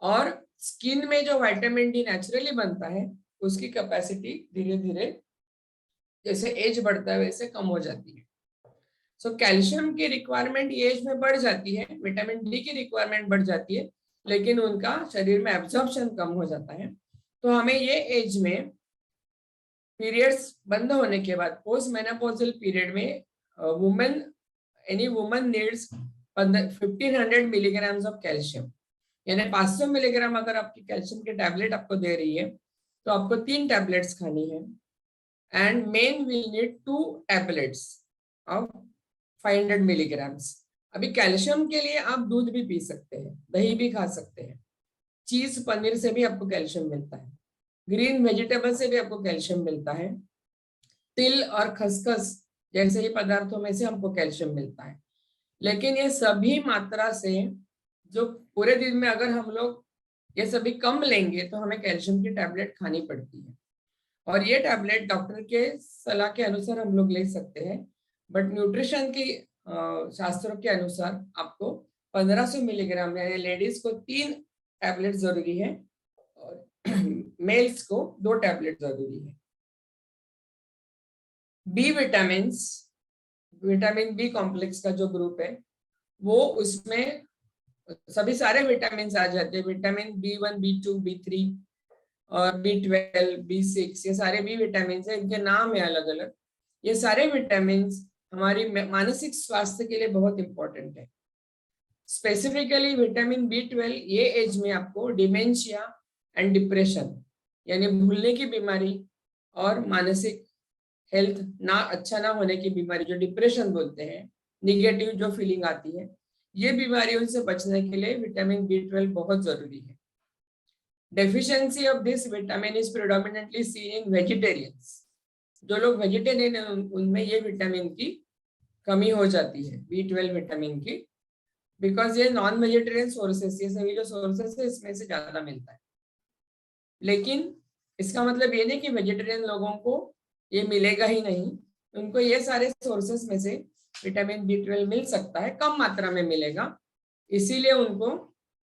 Speaker 2: और स्किन में जो विटामिन डी नेचुरली बनता है उसकी कैपेसिटी धीरे धीरे जैसे एज बढ़ता है वैसे कम हो जाती है। सो कैल्शियम की रिक्वायरमेंट एज में बढ़ जाती है, विटामिन डी की रिक्वायरमेंट बढ़ जाती है, लेकिन उनका शरीर में एब्जॉर्प्शन कम हो जाता है। तो हमें ये एज में पीरियड्स बंद होने के बाद पोस्ट मेनोपॉजल पीरियड में women any woman needs 1500 milligrams of calcium, यानी 500 मिलीग्राम अगर आपकी कैल्शियम की टैबलेट आपको दे रही है तो आपको 3 टैबलेट्स खानी है। And men will need 2 tablets of 500 milligrams. अभी कैल्शियम के लिए आप दूध भी पी सकते हैं, दही भी खा सकते हैं, चीज, पनीर से भी आपको कैल्शियम मिलता है, ग्रीन वेजिटेबल से भी आपको कैल्शियम मिलता है, तिल और खसखस जैसे ही पदार्थों में से हमको कैल्शियम मिलता है। लेकिन ये सभी मात्रा से जो पूरे दिन में अगर हम लोग ये सभी कम लेंगे तो हमें कैल्शियम की टैबलेट खानी पड़ती है, और ये टैबलेट डॉक्टर के सलाह के अनुसार हम लोग ले सकते हैं। बट न्यूट्रिशन की शास्त्रों के अनुसार आपको 1500 मिलीग्राम, यानी लेडीज को 3 टैबलेट जरूरी है और मेल्स को 2 टैबलेट जरूरी है। B vitamin, vitamin B complex का जो ग्रुप है वो, उसमें सभी सारे विटामिन आ जाते हैं, विटामिन B1, B2, B3 और B12, B6, ये सारे बी विटामिन है, इनके नाम है अलग अलग। ये सारे विटामिन हमारी मानसिक स्वास्थ्य के लिए बहुत इंपॉर्टेंट है। स्पेसिफिकली विटामिन B12 ये एज में आपको डिमेंशिया एंड डिप्रेशन यानी भूलने की बीमारी और मानसिक हेल्थ ना अच्छा ना होने की बीमारी, जो डिप्रेशन बोलते हैं, निगेटिव जो फीलिंग आती है, ये बीमारियों से बचने के लिए विटामिन B12 बहुत जरूरी है। Deficiency of this vitamin is predominantly seen in vegetarians. जो लोग वेजिटेरियन हैं उनमें ये विटामिन की कमी हो जाती है, B12 विटामिन की, बिकॉज ये नॉन वेजिटेरियन सोर्सेस, ये सभी जो सोर्सेस है इसमें से ज्यादा मिलता है। लेकिन इसका मतलब ये नहीं कि वेजिटेरियन लोगों को ये मिलेगा ही नहीं, उनको ये सारे सोर्सेस में से विटामिन B12 मिल सकता है, कम मात्रा में मिलेगा, इसीलिए उनको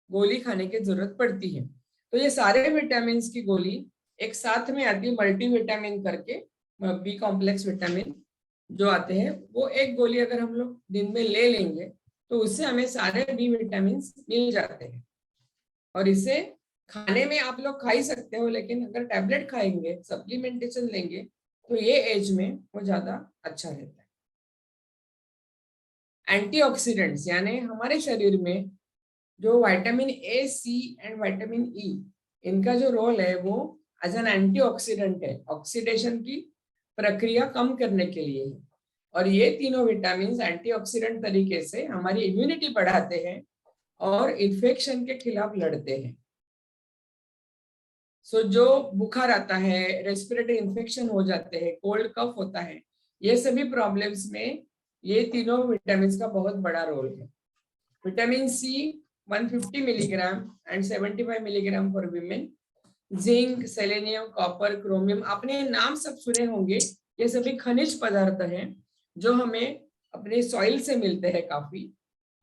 Speaker 2: गोली खाने की जरूरत पड़ती है। तो ये सारे विटामिन की गोली एक साथ में आती है मल्टीविटामिन करके, बी कॉम्प्लेक्स विटामिन जो आते हैं, वो एक गोली अगर हम लोग दिन में ले लेंगे तो उससे हमें सारे बी विटामिन मिल जाते हैं। और इसे खाने में आप लोग खा ही सकते हो, लेकिन अगर टैबलेट खाएंगे, सप्लीमेंटेशन लेंगे, तो ये एज में वो ज्यादा अच्छा रहता है। एंटीऑक्सीडेंट्स यानी हमारे शरीर में जो vitamin A, C and vitamin E, इनका जो रोल है वो एज एन एंटीऑक्सीडेंट है, ऑक्सीडेशन की प्रक्रिया कम करने के लिए है। और ये तीनों विटामिन एंटीऑक्सीडेंट तरीके से हमारी इम्यूनिटी बढ़ाते हैं और इन्फेक्शन के खिलाफ लड़ते हैं। सो जो बुखार आता है, रेस्पिरेटरी इन्फेक्शन हो जाते हैं, कोल्ड कफ होता है, ये सभी प्रॉब्लम्स में ये तीनों विटामिन का बहुत बड़ा रोल है। Vitamin C 150 milligram and 75 milligram for women. Zinc, selenium, copper, chromium, आपने नाम सब सुने होंगे, ये सभी खनिज पदार्थ हैं जो हमें अपने सॉइल से मिलते हैं काफी,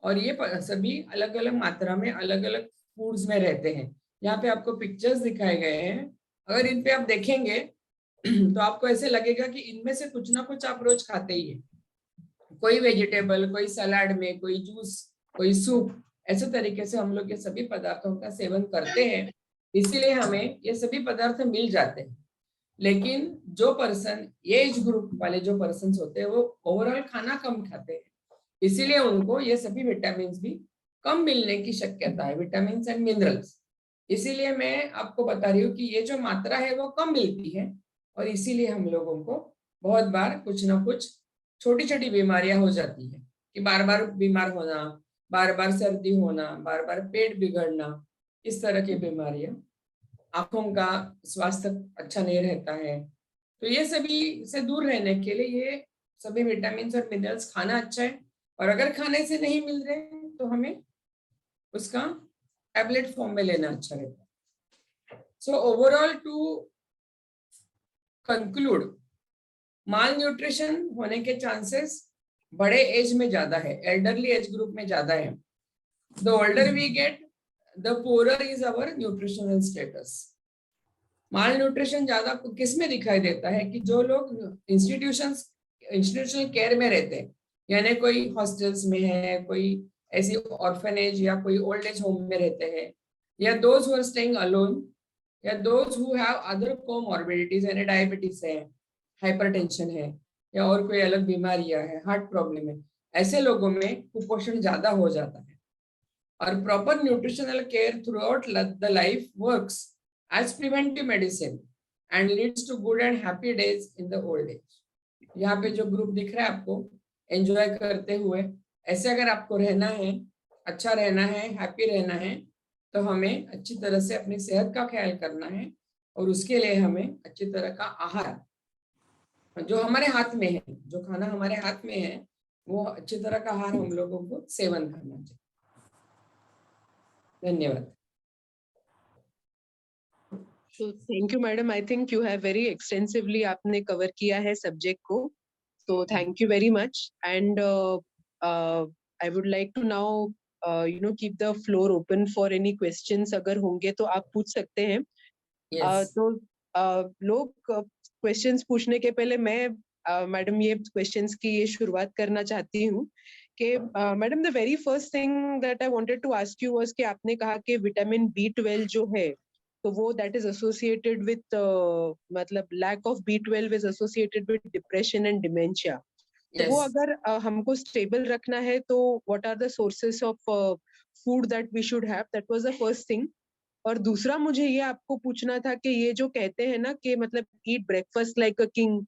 Speaker 2: और ये सभी अलग अलग मात्रा में अलग अलग फूड्स में रहते हैं। यहाँ पे आपको पिक्चर्स दिखाए गए हैं, अगर इन पे आप देखेंगे तो आपको ऐसे लगेगा कि इनमें से कुछ ना कुछ आप रोज खाते ही है। कोई वेजिटेबल, कोई सलाद में, कोई जूस, कोई सूप, ऐसे तरीके से हम लोग ये सभी पदार्थों का सेवन करते हैं, इसीलिए हमें ये सभी पदार्थ मिल जाते हैं। लेकिन जो पर्सन, एज ग्रुप वाले जो पर्सन होते हैं, वो ओवरऑल खाना कम खाते हैं, इसीलिए उनको ये सभी विटामिन भी कम मिलने की शक्यता है, विटामिन एंड मिनरल्स। इसीलिए मैं आपको बता रही हूँ कि ये जो मात्रा है वो कम मिलती है, और इसीलिए हम लोगों को बहुत बार कुछ ना कुछ छोटी छोटी बीमारियां हो जाती है, कि बार बार बीमार होना, बार बार सर्दी होना, बार बार पेट बिगड़ना, इस तरह की बीमारियां, आंखों का स्वास्थ्य अच्छा नहीं रहता है। तो ये सभी से दूर रहने के लिए ये सभी विटामिन और मिनरल्स खाना अच्छा है, और अगर खाने से नहीं मिल रहे तो हमें उसका टैबलेट फॉर्म में लेना अच्छा रहता है। So overall to conclude, malnutrition होने के चांसेस बड़े एज में ज्यादा है, एल्डरली एज ग्रुप में ज्यादा है। The older we get, the poorer is our nutritional status. Malnutrition ज्यादा किस में दिखाई देता है कि जो लोग इंस्टीट्यूशनल केयर में रहते हैं, यानी कोई हॉस्टल्स में है, कोई ऐसी ऑर्फनेज या कोई ओल्ड एज होम में रहते हैं, या those who are staying alone, या those who have other comorbidities, यानी डायबिटीज है, हाइपरटेंशन है, या और कोई अलग बीमारियां है, हार्ट प्रॉब्लम है, ऐसे लोगों में कुपोषण ज्यादा हो जाता है। और proper nutritional care through out the life works as preventive medicine and leads to good and happy days in the old age. यहाँ पे जो ग्रुप दिख रहा है आपको, एंजॉय करते हुए, ऐसे अगर आपको रहना है, अच्छा रहना है, हैप्पी रहना है, तो हमें अच्छी तरह से अपनी सेहत का ख्याल करना है, और उसके लिए हमें अच्छी तरह का आहार जो हमारे हाथ में है, जो खाना हमारे हाथ में है, वो अच्छी तरह का आहार हम लोगों को सेवन करना चाहिए। धन्यवाद।
Speaker 1: So thank you, madam. I think you have very extensively आपने cover किया है subject को. So thank you very much. And I would like to now, keep the floor open for any questions. अगर होंगे तो आप पूछ सकते हैं.
Speaker 2: Yes.
Speaker 1: तो लोग questions पूछने के पहले मैं मैडम ये questions की ये शुरुआत करना चाहती हूँ कि madam the very first thing that I wanted to ask you was कि आपने कहा कि विटामिन B12 जो है, तो वो that is associated with मतलब lack of B12 is associated with depression and dementia. तो वो अगर हमको stable रखना है तो what are the sources of food that we should have? That was the first thing. और दूसरा मुझे ये आपको पूछना था कि ये जो कहते हैं ना कि मतलब eat breakfast like a king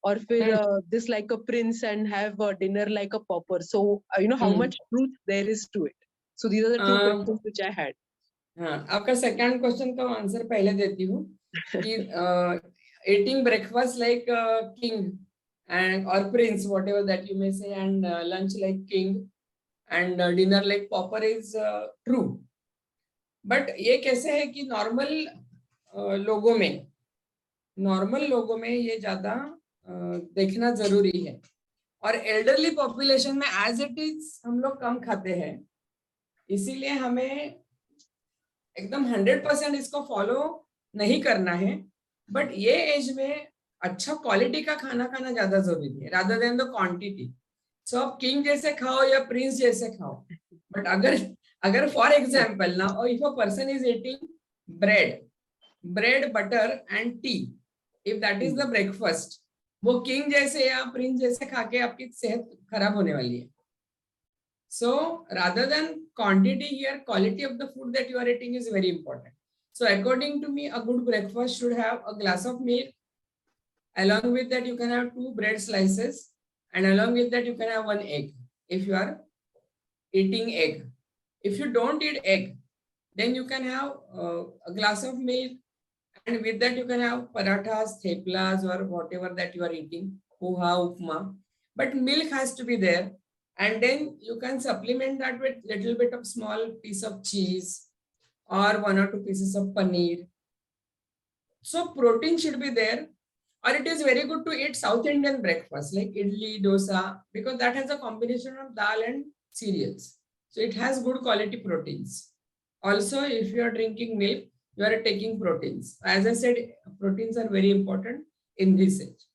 Speaker 1: और फिर this like a prince and have a dinner like a pauper. So how much truth there is to it. So these are the two questions which I had.
Speaker 2: हाँ, आपका second question का answer पहले देती हूँ कि eating breakfast like king and or prince, whatever that you may say, and lunch like king and dinner like pauper is true. But ये कैसे है कि नॉर्मल लोगों में ये ज्यादा देखना जरूरी है, और एल्डरली पॉपुलेशन में एज इट इज हम लोग कम खाते हैं, इसीलिए हमें एकदम 100% इसको फॉलो नहीं करना है, बट ये एज में अच्छा क्वालिटी का खाना खाना ज्यादा जरूरी है रादर देन द क्वांटिटी. सो आप किंग जैसे खाओ या प्रिंस जैसे खाओ, बट अगर फॉर एग्जाम्पल ना, और if a person is eating bread butter and T, if that is the breakfast, वो किंग जैसे या प्रिंस जैसे खा के आपकी सेहत खराब होने वाली है. So rather than quantity here, quality of the food that you are eating is very important. So according to me, a good breakfast should have a glass of milk. Along with that, you can have 2 bread slices, and along with that, you can have 1 egg if you are eating egg. If you don't eat egg, then you can have a glass of milk, and with that you can have parathas, theplas, or whatever that you are eating, poha, upma. But milk has to be there, and then you can supplement that with little bit of small piece of cheese or 1 or 2 pieces of paneer. So protein should be there. Or it is very good to eat South Indian breakfast like idli, dosa, because that has a combination of dal and cereals. So it has good quality proteins. Also, if you are drinking milk, you are taking proteins. As I said, proteins are very important in this age.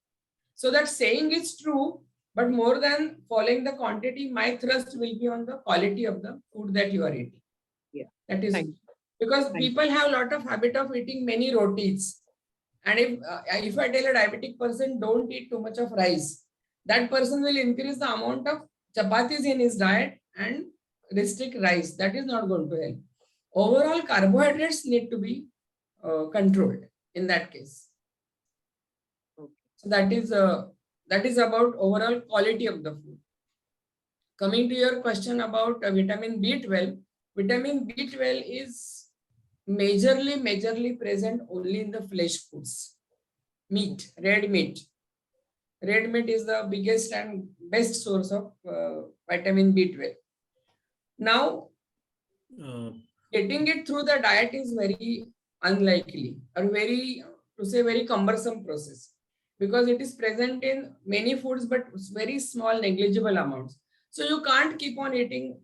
Speaker 2: So that saying is true, but more than following the quantity, my thrust will be on the quality of the food that you are eating.
Speaker 1: Yeah.
Speaker 2: That is
Speaker 1: Thank you.
Speaker 2: because
Speaker 1: Thank
Speaker 2: people have a lot of habit of eating many rotis. And if I tell a diabetic person don't eat too much of rice, that person will increase the amount of chapatis in his diet and restrict rice. That is not going to help. Overall, carbohydrates need to be controlled in that case.
Speaker 1: Okay.
Speaker 2: So that is about overall quality of the food. Coming to your question about vitamin B12, vitamin B12 is majorly present only in the flesh foods. Meat, red meat. Red meat is the biggest and best source of vitamin B12. Now, getting it through the diet is very unlikely or very cumbersome process, because it is present in many foods but very small negligible amounts. So you can't keep on eating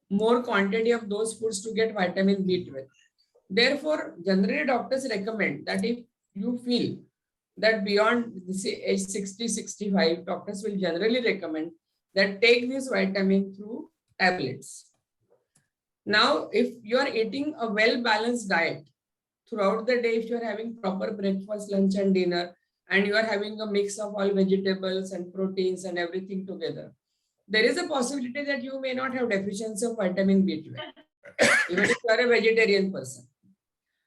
Speaker 2: more quantity of those foods to get vitamin B12. Therefore, generally doctors recommend that if you feel that beyond say age 60-65, doctors will generally recommend that take this vitamin through tablets. Now, if you are eating a well-balanced diet throughout the day, if you are having proper breakfast, lunch and dinner, and you are having a mix of all vegetables and proteins and everything together, there is a possibility that you may not have deficiency of vitamin B12, even if you are a vegetarian person.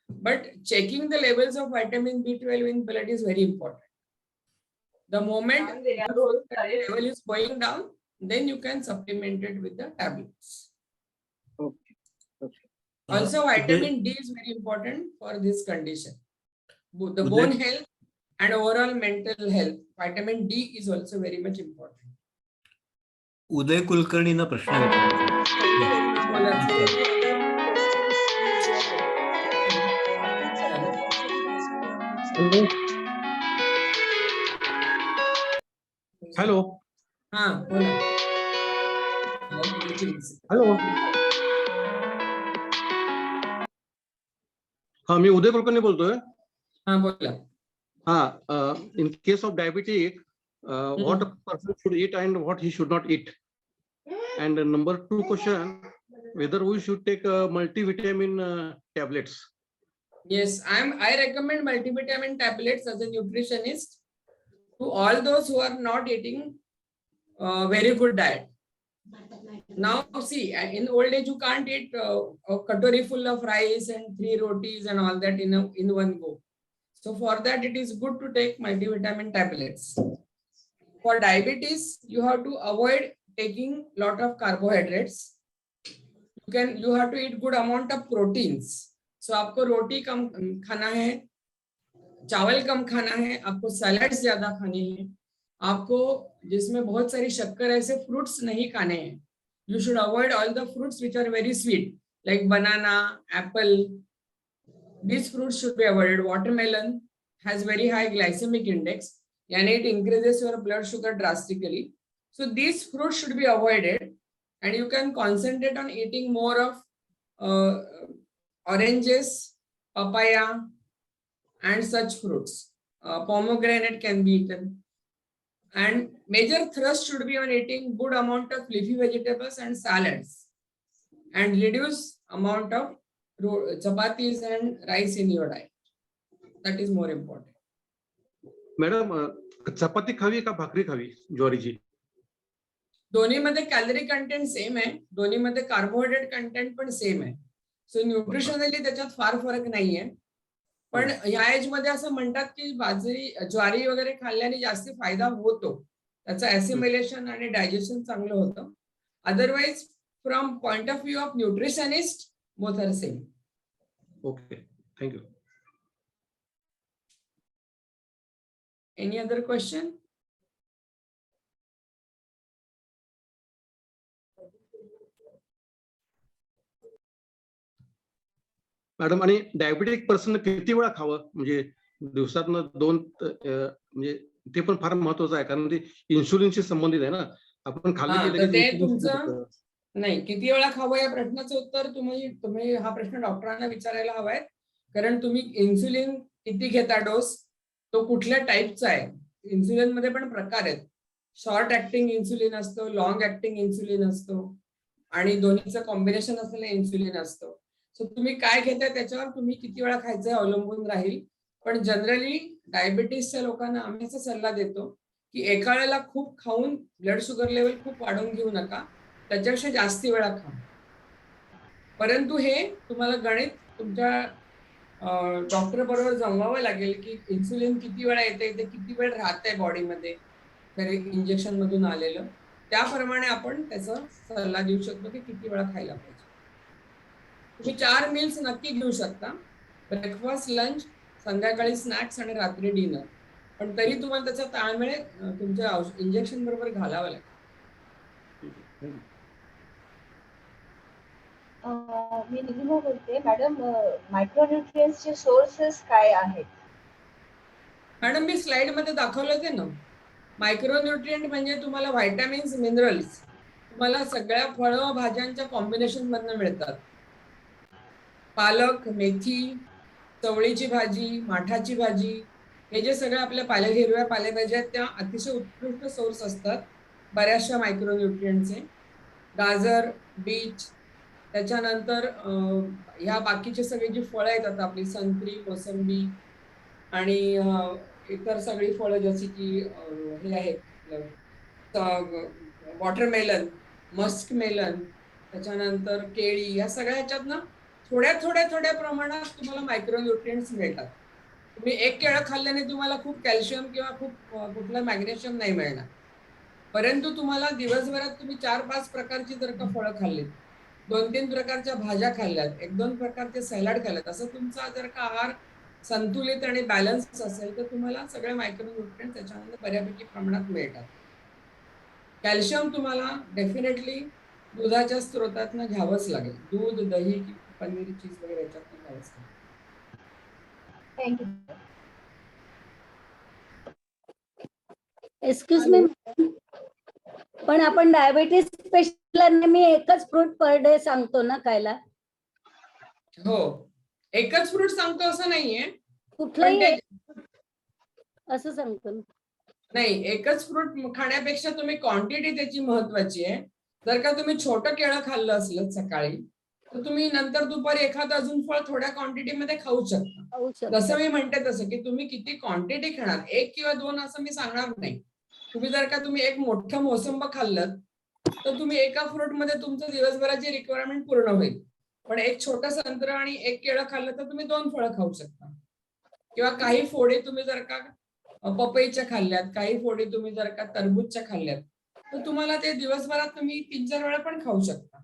Speaker 2: But checking the levels of vitamin B12 in blood is very important. The moment the level is going down, then you can supplement it with the tablets.
Speaker 1: Okay. Okay.
Speaker 2: Also, vitamin D is very important for this condition. The bone health and overall mental health. Vitamin D is also very much important.
Speaker 3: उदय कुलकर्णींना प्रश्न
Speaker 4: hello
Speaker 2: हाँ बोला.
Speaker 4: Hello हा मी उदय कुलकर्णी बोलतोय.
Speaker 2: हाँ बोला.
Speaker 4: हा in case of diabetic what a person should eat and what he should not eat, and number 2 question, whether we should take multivitamin tablets.
Speaker 2: Yes, I recommend multivitamin tablets as a nutritionist to all those who are not eating very good diet. Now see, in old age you can't eat a katori full of rice and 3 rotis and all that in one go. So for that it is good to take multivitamin tablets. For diabetes, you have to avoid taking lot of carbohydrates. You have to eat good amount of proteins. So आपको रोटी कम खाना है, चावल कम खाना है, आपको salads ज्यादा खाने हैं, आपको जिसमें बहुत सारी शक्कर ऐसे फ्रूट्स नहीं खाने हैं. You should avoid all the fruits which are very sweet, like banana, apple. These fruits should be avoided. Watermelon has very high glycemic index, and it increases your blood sugar drastically. So these fruits should be avoided, and you can concentrate on eating more of oranges, papaya, and such fruits. Pomegranate can be eaten. And major thrust should be on eating good amount of leafy vegetables and salads, and reduce amount of chapatis and rice in your diet. That is more important.
Speaker 4: Madam chapati खावी का भाकरी खावी ज्वारीची?
Speaker 2: दोन्हीमध्ये calorie content same आहे, दोन्हीमध्ये carbohydrate content पण same आहे. सो nutritionally त्याच्यात फार फरक नाहीये. पण ह्या एज मध्ये असं म्हणतात की ज्वारी वगैरे खाल्ल्याने जास्त फायदा होतो, त्याचं ऍसिमिलेशन आणि डायजेशन चांगलं होतं. Otherwise from point of view of nutritionist both are same.
Speaker 4: Okay, thank you.
Speaker 2: Any other question?
Speaker 4: Madam, आणि डायबिटिक पर्सन किती वेळा खावं, म्हणजे दिवसातनं 2, म्हणजे ते पण फार महत्वाचं आहे, कारण ते इन्शुलिनशी संबंधित आहे ना. आपण खाल्लं
Speaker 2: ते तुमचं नाही, किती वेळा खावं या प्रश्नाचं उत्तर तुम्ही हा प्रश्न डॉक्टरांना विचारायला हवाय. कारण तुम्ही इन्सुलिन किती घेता डोस, तो कुठल्या टाईपचा आहे. इन्सुलिन मध्ये पण प्रकार आहेत. शॉर्ट ऍक्टिंग इन्सुलिन असतो, लॉंग ऍक्टिंग इन्सुलिन असतो, आणि दोन्हीचं कॉम्बिनेशन असलेलं इन्सुलिन असतं. सो तुम्ही काय घेताय त्याच्यावर तुम्ही किती वेळा खायचं अवलंबून राहील. पण जनरली डायबिटीसच्या लोकांना आम्ही असा सल्ला देतो की एका वेळेला खूप खाऊन ब्लड शुगर लेवल खूप वाढवून घेऊ नका, त्याच्यापेक्षा जास्ती वेळा खा. परंतु हे तुम्हाला गणित तुमच्या डॉक्टर बरोबर जमवावं लागेल की इन्सुलिन किती वेळा येते, ते किती वेळ राहतंय बॉडीमध्ये इंजेक्शन मधून आलेलं, त्याप्रमाणे आपण त्याचा सल्ला देऊ शकतो की किती वेळा खायला पाहिजे. तुम्ही 4 मील्स नक्की घेऊ शकता, ब्रेकफास्ट, लंच, संध्याकाळी स्नॅक्स आणि रात्री डिनर. पण तरी तुम्हाला त्याचा ताळमेळ तुमच्या इंजेक्शन बरोबर घालावा लागेल.
Speaker 5: मी निलिमा बोलते. मॅडम, मायक्रोन्यूट्रिएंट्सचे सोर्सेस काय आहेत?
Speaker 2: मॅडम, मी स्लाइड मध्ये दाखवलं ते ना. मायक्रोन्यूट्रिएंट म्हणजे तुम्हाला व्हायटॅमिन्स, मिनरल्स तुम्हाला सगळ्या फळं भाज्यांच्या कॉम्बिनेशन मधनं मिळतात. पालक, मेथी, चवळीची भाजी, माठाची भाजी, हे जे सगळं आपल्या हिरव्या पालेभाज्या आहेत त्या अतिशय उत्कृष्ट सोर्स असतात बऱ्याचशा मायक्रोन्यूट्रिएंटचे. गाजर, बीट, त्याच्यानंतर ह्या बाकीचे सगळे जी फळं आहेत आता आपली संत्री, मोसंबी आणि इतर सगळी फळं जशी की हे आहेत वॉटरमेलन, मस्क मेलन, त्याच्यानंतर केळी, या सगळ्या ह्याच्यात ना थोड्या प्रमाणात तुम्हाला मायक्रोन्यूट्रिएंट्स मिळतात. तुम्ही एक केळं खाल्ल्याने तुम्हाला खूप कॅल्शियम किंवा खूप कुठलं मॅग्नेशियम नाही मिळणार. परंतु तुम्हाला दिवसभरात तुम्ही 4-5 प्रकारची जर का फळं खाल्लीत, 2-3 प्रकारच्या भाज्या खाल्ल्यात, 1-2 प्रकारचे सॅलड खाल्ल्यात, असं तुमचा जर का आहार संतुलित आणि बॅलन्स असेल तर तुम्हाला सगळे मायक्रोन्यूट्रिएंट त्याच्यामध्ये बऱ्यापैकी प्रमाणात मिळतात. कॅल्शियम तुम्हाला डेफिनेटली दुधाच्या स्रोतातनं घ्यावंच लागेल. दूध, दही, पनीर, चीज वगैरे याच्यातनं घ्यावंच लागेल.
Speaker 5: थँक्यू.
Speaker 6: एक्सक्यूज मी, पण आपण डायबिटीस पेशंटला नेहमी एकच फ्रूट पर डे सांगतो ना खायला?
Speaker 2: हो, एकच फ्रूट सांगतो असं नाहीये,
Speaker 6: कुठलंही असं सांगतो
Speaker 2: नाही. एकच फ्रूट खाण्यापेक्षा तुम्ही क्वांटिटी त्याची महत्वाची आहे. जर का तुम्ही छोटं केळं खाल्लं असलं सकाळी, तर तुम्ही नंतर दुपारी एखादं अजून फळ थोड्या क्वांटिटीमध्ये खाऊ शकता. जसं मी म्हणते तसं की तुम्ही किती क्वांटिटी खाणार, 1 किंवा 2 असं मी सांगणार नाही. तुम्ही जर का एक मोठं मोसंब खाल्लं तर तुम्ही एका फ्रूट मध्ये तुमचं दिवसभराची रिक्वायरमेंट पूर्ण होईल. पण एक छोटं संत्र आणि 1 केळं खाल्लं तर तुम्ही 2 फळं खाऊ शकता. किंवा काही फोडी तुम्ही जर का पपईच्या खाल्ल्यात, काही फोडी तुम्ही जर का टरबूजच्या खाल्ल्यात, तर तुम्हाला ते दिवसभरात तुम्ही 3-4 वेळा पण खाऊ शकता.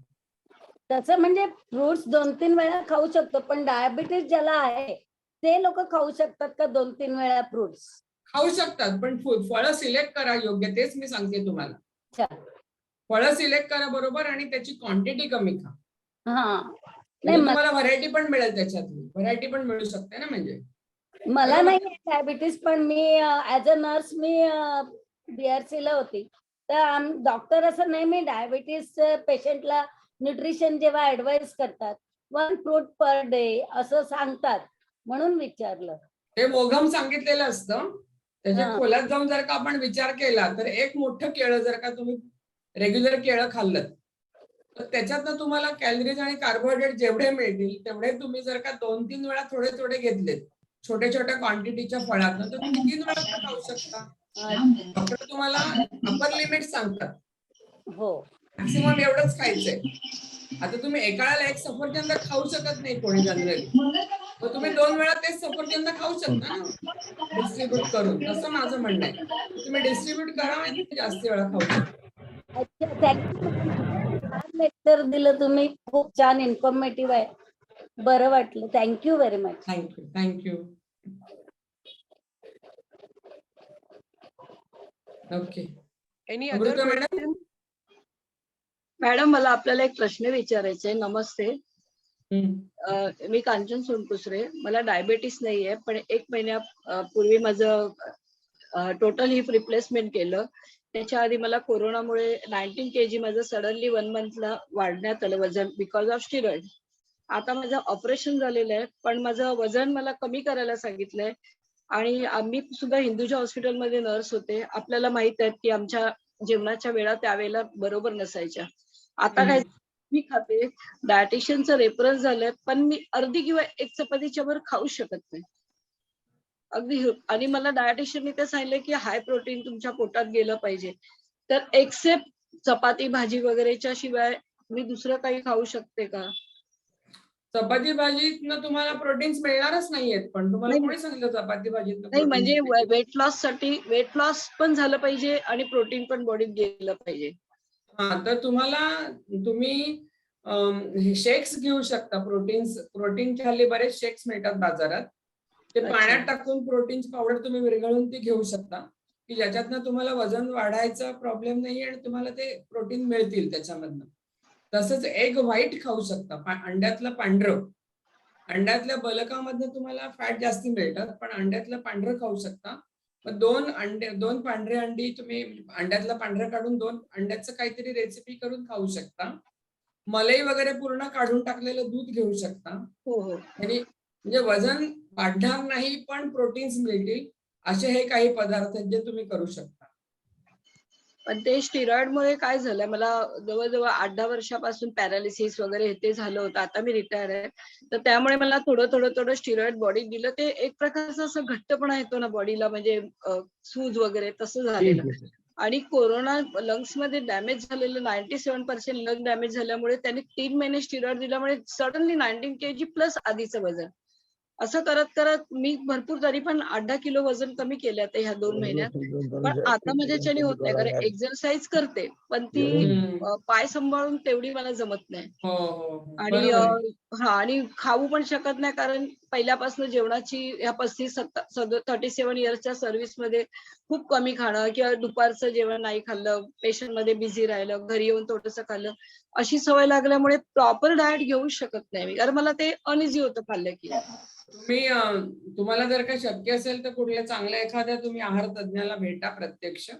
Speaker 6: त्याचं म्हणजे फ्रुट्स 2-3 वेळा खाऊ शकतो, पण डायबिटीस ज्याला आहे ते लोक खाऊ शकतात का 2-3 वेळा फ्रुट्स?
Speaker 2: खाऊ शकतात, पण फळं सिलेक्ट करा योग्य. तेच मी सांगते तुम्हाला. फळं सिलेक्ट करा बरोबर, आणि त्याची क्वांटिटी कमी खा. नाही, तुम्हाला व्हरायटी पण मिळेल, त्याच्यातली व्हरायटी पण मिळू शकते ना. म्हणजे
Speaker 6: मला नाही डायबिटीस, पण मी ऍज अ नर्स मी BRC ला होती, तर डॉक्टर असं नेहमी डायबिटीस पेशंटला न्यूट्रिशन जेव्हा ऍडवाइस करतात 1 फ्रूट पर डे असं सांगतात, म्हणून विचारलं.
Speaker 2: ते मोघम सांगितलेलं असतं. त्याच्या
Speaker 6: हा.
Speaker 2: खोलात जाऊन जर का आपण विचार केला तर एक मोठं केळं जर का तुम्ही रेग्युलर केळं खाल्लं तर त्याच्यातनं तुम्हाला कॅलरीज आणि कार्बोहायड्रेट जेवढे मिळतील तेवढे तुम्ही जर का 2-3 वेळा थोडे थोडे घेतलेत छोट्या छोट्या क्वांटिटीच्या फळातनं तर तुम्ही 3 वेळा पण खाऊ शकता. डॉक्टर तुम्हाला अपर लिमिट सांगतात,
Speaker 6: हो.
Speaker 2: मॅक्सिमम एवढंच खायचंय. आता तुम्ही एका वेळेला एक सफरचंद खाऊ शकत नाही कोणी जनरली, मग तुम्ही 2 वेळा तेच सफरचंद खाऊ शकता ना डिस्ट्रीब्यूट करून. तसं माझं म्हणणं आहे. तुम्ही डिस्ट्रीब्यूट करा आणि तुम्ही जास्त वेळा खाऊ शकता.
Speaker 6: अच्छा, थँक्यू. छान लेक्चर दिलं तुम्ही, खूप छान इन्फॉर्मेटिव्ह आहे. बरं वाटलं. Thank you very much.
Speaker 2: Thank you thank you. Okay.
Speaker 1: Any other
Speaker 2: Amrita madam.
Speaker 1: question?
Speaker 7: Madam मला आपल्याला एक प्रश्न विचारायचा आहे. नमस्ते.
Speaker 2: हम्म.
Speaker 7: मी कांचन सोनकुसरे. मला डायबेटीस नाहीये, पण 1 महिन्यापूर्वी माझं टोटल हिप रिप्लेसमेंट केलं. त्याच्या आधी मला कोरोनामुळे 19 kg माझं सडनली 1 मंथला वाढण्यात आलं वजन बिकॉज ऑफ स्टिरॉइड. आता माझं ऑपरेशन झालेलं आहे, पण माझं वजन मला कमी करायला सांगितलंय. आणि आम्ही सुद्धा हिंदूच्या हॉस्पिटलमध्ये नर्स होते. आपल्याला माहित आहे की आमच्या जेवणाच्या वेळा त्यावेळेला बरोबर नसायच्या. आता काय मी खाते, डायटिशियनचं रेफरन्स झालंय, पण मी अर्धी किंवा 1 चपातीच्या वर खाऊ शकत नाही अगदी. आणि मला डायटिशियनने ते सांगितलं की हाय प्रोटीन तुमच्या पोटात गेलं पाहिजे. तर एक्सेप्ट चपाती भाजी वगैरेच्या शिवाय मी दुसरं काही खाऊ शकते का?
Speaker 2: चपाती भाजीतनं तुम्हाला प्रोटीन्स मिळणारच नाहीयेत. पण तुम्हाला
Speaker 7: नाही.
Speaker 2: कोणी सांगितलं चपाती भाजीतनं
Speaker 7: नाही, म्हणजे
Speaker 2: प्रोटीन्स?
Speaker 7: वेट लॉस साठी वेट लॉस पण झालं पाहिजे आणि प्रोटीन पण बॉडीत गेलं पाहिजे.
Speaker 2: हा, तर तुम्ही शेक्स घेऊ शकता. प्रोटीनचे हल्ली बरेच शेक्स मिळतात बाजारात. ते
Speaker 7: अच्छा.
Speaker 2: पाण्यात टाकून प्रोटीन पावडर तुम्ही विरघळून ती घेऊ शकता की ज्याच्यातनं तुम्हाला वजन वाढायचा प्रॉब्लेम नाही आणि तुम्हाला ते प्रोटीन मिळतील त्याच्यामधनं. तसंच एग व्हाईट खाऊ शकता. अंड्यातलं पांढरं. अंड्यातल्या बलकामधनं तुम्हाला फॅट जास्ती मिळतात, पण अंड्यातलं पांढरं खाऊ शकता. मग 2 पांढरे अंडी तुम्ही अंड्यातलं पांढरं काढून 2 अंड्याचं काहीतरी रेसिपी करून खाऊ शकता. मलाई वगैरे पूर्ण काढून टाकलेलं दूध घेऊ शकता.
Speaker 7: हो हो.
Speaker 2: आणि म्हणजे वजन वाढणार नाही पण प्रोटीन्स मिळतील असे हे काही पदार्थ आहेत जे तुम्ही करू शकता.
Speaker 7: पण ते स्टिरॉइड मुळे काय झालंय, मला जवळजवळ 8-10 वर्षापासून पॅरालिसिस वगैरे ते झालं होतं. आता मी रिटायर आहे. तर त्यामुळे मला थोडं स्टिरॉइड बॉडीत दिलं. ते एक प्रकारचं असं घट्टपणा येतो ना बॉडीला, म्हणजे सूज वगैरे तसं झालेलं. आणि कोरोना लंग्स मध्ये डॅमेज झालेलं 97% लंग डॅमेज झाल्यामुळे त्यांनी 3 महिने स्टिरॉइड दिल्यामुळे सडनली 19 kg प्लस आधीचं वजन. असं करत करत मी भरपूर तरी पण 8-10 किलो वजन कमी केलं आता ह्या 2 महिन्यात. पण आता माझ्याच्याने होत नाही, कारण एक्सरसाइज करते पण ती पाय सांभाळून तेवढी मला जमत नाही.
Speaker 2: हो हो.
Speaker 7: आणि
Speaker 2: बरोबर आहे.
Speaker 7: आणि खाऊ पण शकत नाही, कारण पहिल्यापासून जेवणाची ह्या 37 इयर्सच्या सर्व्हिस मध्ये खूप कमी खाणं, किंवा दुपारचं जेवण नाही खाल्लं, पेशंट मध्ये बिझी राहिलं, घरी येऊन थोडंसं खाल्लं, अशी सवय लागल्यामुळे प्रॉपर डाएट घेऊ शकत नाही मी, कारण मला ते अनइझी होतं खाल्लं की.
Speaker 2: तुम्हाला जर का शक्य असेल तर कुठल्या चांगल्या एखाद्या तुम्ही आहार तज्ञाला भेटा प्रत्यक्ष.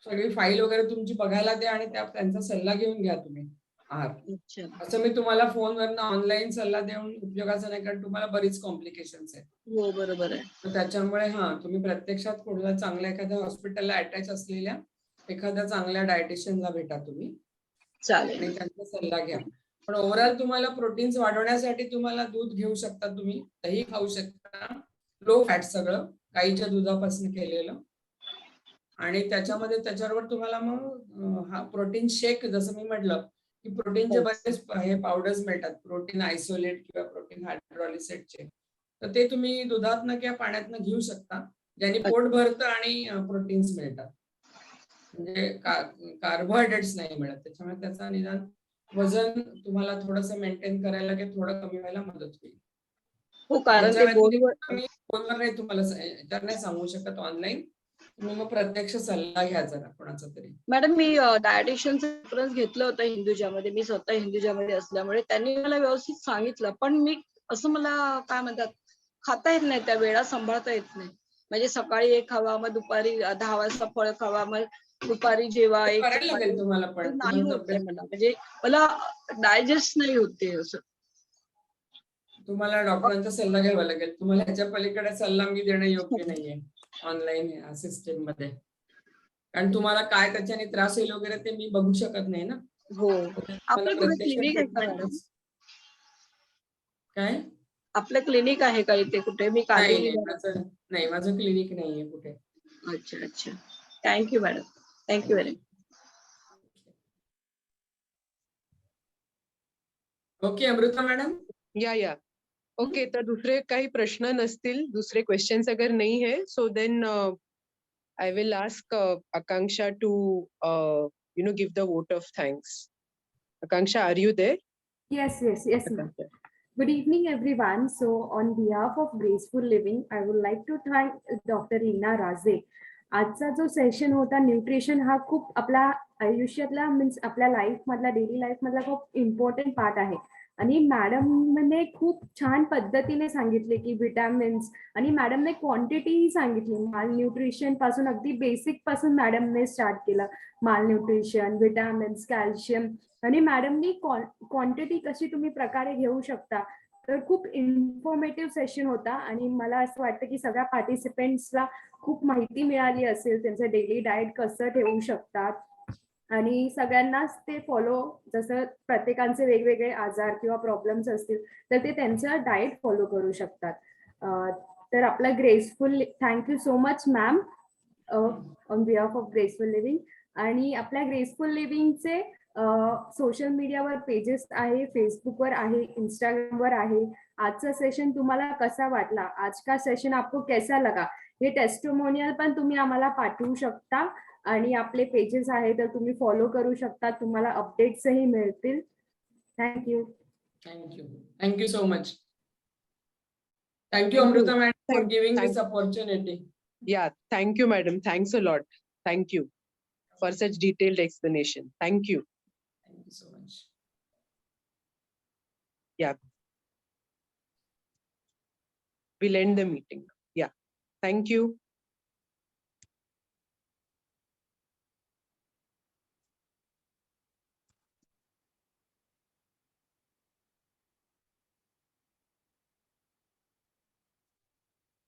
Speaker 2: सगळी फाईल वगैरे तुमची बघायला द्या आणि त्यांचा सल्ला घेऊन घ्या तुम्ही आहार.
Speaker 7: अच्छा.
Speaker 2: असं मी तुम्हाला फोनवरनं ऑनलाईन सल्ला देऊन उपयोगाचा नाही, कारण तुम्हाला बरीच कॉम्प्लिकेशन्स आहेत.
Speaker 7: हो बरोबर आहे.
Speaker 2: तर त्याच्यामुळे तुम्ही प्रत्यक्षात कुठल्या चांगल्या एखाद्या हॉस्पिटलला अटॅच असलेल्या एखाद्या चांगल्या डायटिशियनला भेटा तुम्ही.
Speaker 7: चालेल.
Speaker 2: आणि त्यांचा सल्ला घ्या. पण ओव्हरऑल तुम्हाला प्रोटीन्स वाढवण्यासाठी तुम्हाला दूध घेऊ शकता, तुम्ही दही खाऊ शकता, लो फॅट सगळं गाईच्या दुधापासून केलेलं. आणि त्याच्याबरोबर तुम्हाला मग प्रोटीन शेक, जसं मी म्हटलं की प्रोटीनचे बरेच हे पावडर्स मिळतात, प्रोटीन आयसोलेट किंवा प्रोटीन हायड्रॉलिसेटचे. तर ते तुम्ही दुधातनं किंवा पाण्यातनं घेऊ शकता, ज्याने पोट भरतं आणि प्रोटीन्स मिळतात, म्हणजे कार्बोहायड्रेट्स नाही मिळत. त्याच्यामुळे त्याचा निदान वजन तुम्हाला थोडंसं मेंटेन करायला की थोडं कमी व्हायला मदत होईल.
Speaker 7: हो, कारण ते
Speaker 2: फोनवर नाही तुम्हाला नाही सांगू शकत, ऑनलाईन तुम्ही मग प्रत्यक्ष सल्ला घ्या जरा कोणाचा तरी.
Speaker 7: मॅडम मी डायटिशियनचं रेफरन्स घेतलं होतं हिंदुजामध्ये. मी स्वतः हिंदुजामध्ये असल्यामुळे त्यांनी मला व्यवस्थित सांगितलं, पण मी असं मला काय म्हणतात खाता येत नाही, त्या वेळा सांभाळता येत नाही. म्हणजे सकाळी एक खावा, मग दुपारी 10 वाजता फळ खावा, मग दुपारी जेवा, एक
Speaker 2: करायला लागेल तुम्हाला, पण
Speaker 7: नाही होत मला, म्हणजे मला डायजेस्ट नाही होते असं.
Speaker 2: तुम्हाला डॉक्टरांचा सल्ला घ्यावा लागेल. तुम्हाला ह्याच्या पलीकडे सल्ला मी देणं योग्य नाहीये ऑनलाईन सिस्टीम मध्ये. कारण तुम्हाला काय त्याच्याने त्रास होईल वगैरे ते मी बघू शकत नाही ना.
Speaker 7: हो.
Speaker 2: तुम्हाला
Speaker 7: आपलं कुठे
Speaker 2: प्रत्यक्ष
Speaker 7: क्लिनिक आहे का मॅडम?
Speaker 2: treatment- काय?
Speaker 7: आपलं क्लिनिक आहे का इथे कुठे? मी
Speaker 2: नाही
Speaker 7: काली
Speaker 2: नाही माझं क्लिनिक नाहीये कुठे.
Speaker 7: अच्छा अच्छा. Thank you madam. Thank you very much.
Speaker 2: Okay Amrita madam.
Speaker 1: या ओके, तर दुसरे काही प्रश्न नसतील, दुसरे क्वेश्चन्स अगर नहीं है, so then I will ask Akanksha to give the vote of thanks. Akanksha, are you there?
Speaker 8: Yes, ma'am.
Speaker 1: Akanksha.
Speaker 8: Good evening, everyone. So, on behalf of Graceful Living, I would like to thank Dr. Reena Raze. आजचा जो session होता nutrition हा खूप आपल्या आयुष्यातला means आपल्या life मधला daily life मधला खूप इम्पॉर्टंट पार्ट आहे. आणि मॅडमने खूप छान पद्धतीने सांगितले की विटॅमिन्स आणि मॅडमने क्वांटिटी सांगितली. माल न्यूट्रिशन पासून अगदी बेसिक पासून मॅडमने स्टार्ट केलं. माल न्यूट्रिशन, विटॅमिन्स, कॅल्शियम आणि मॅडमनी क्वांटिटी कशी तुम्ही प्रकारे घेऊ शकता. तर खूप इन्फॉर्मेटिव्ह सेशन होता आणि मला असं वाटतं की सगळ्या पार्टिसिपेंट्सला खूप माहिती मिळाली असेल. त्यांचं डेली डाएट कसं ठेवू शकतात आणि सगळ्यांनाच ते फॉलो, जसं प्रत्येकांचे वेगवेगळे आजार किंवा प्रॉब्लेम्स असतील तर ते त्यांचं डाएट फॉलो करू शकतात. तर आपला graceful thank you so much ma'am on behalf of graceful living. आणि आपल्या ग्रेसफुल लिव्हिंगचे सोशल मीडियावर पेजेस आहे, फेसबुकवर आहे, इंस्टाग्रामवर आहे. आजचा सेशन तुम्हाला कसा वाटला, आज का सेशन आपको कैसा लगा, हे टेस्टिमोनियल पण तुम्ही आम्हाला पाठवू शकता. आणि आपले पेजेस आहे तर तुम्ही फॉलो करू शकता, तुम्हाला अपडेट्सही मिळतील. Thank you.
Speaker 2: Thank you so much. Thank you Amruta madam for giving this opportunity.
Speaker 1: Yeah, thank you, madam. Thanks a lot. Thank you for such detailed explanation. Thank you.
Speaker 2: Thank you so much.
Speaker 1: We'll end the meeting. Yeah, thank you.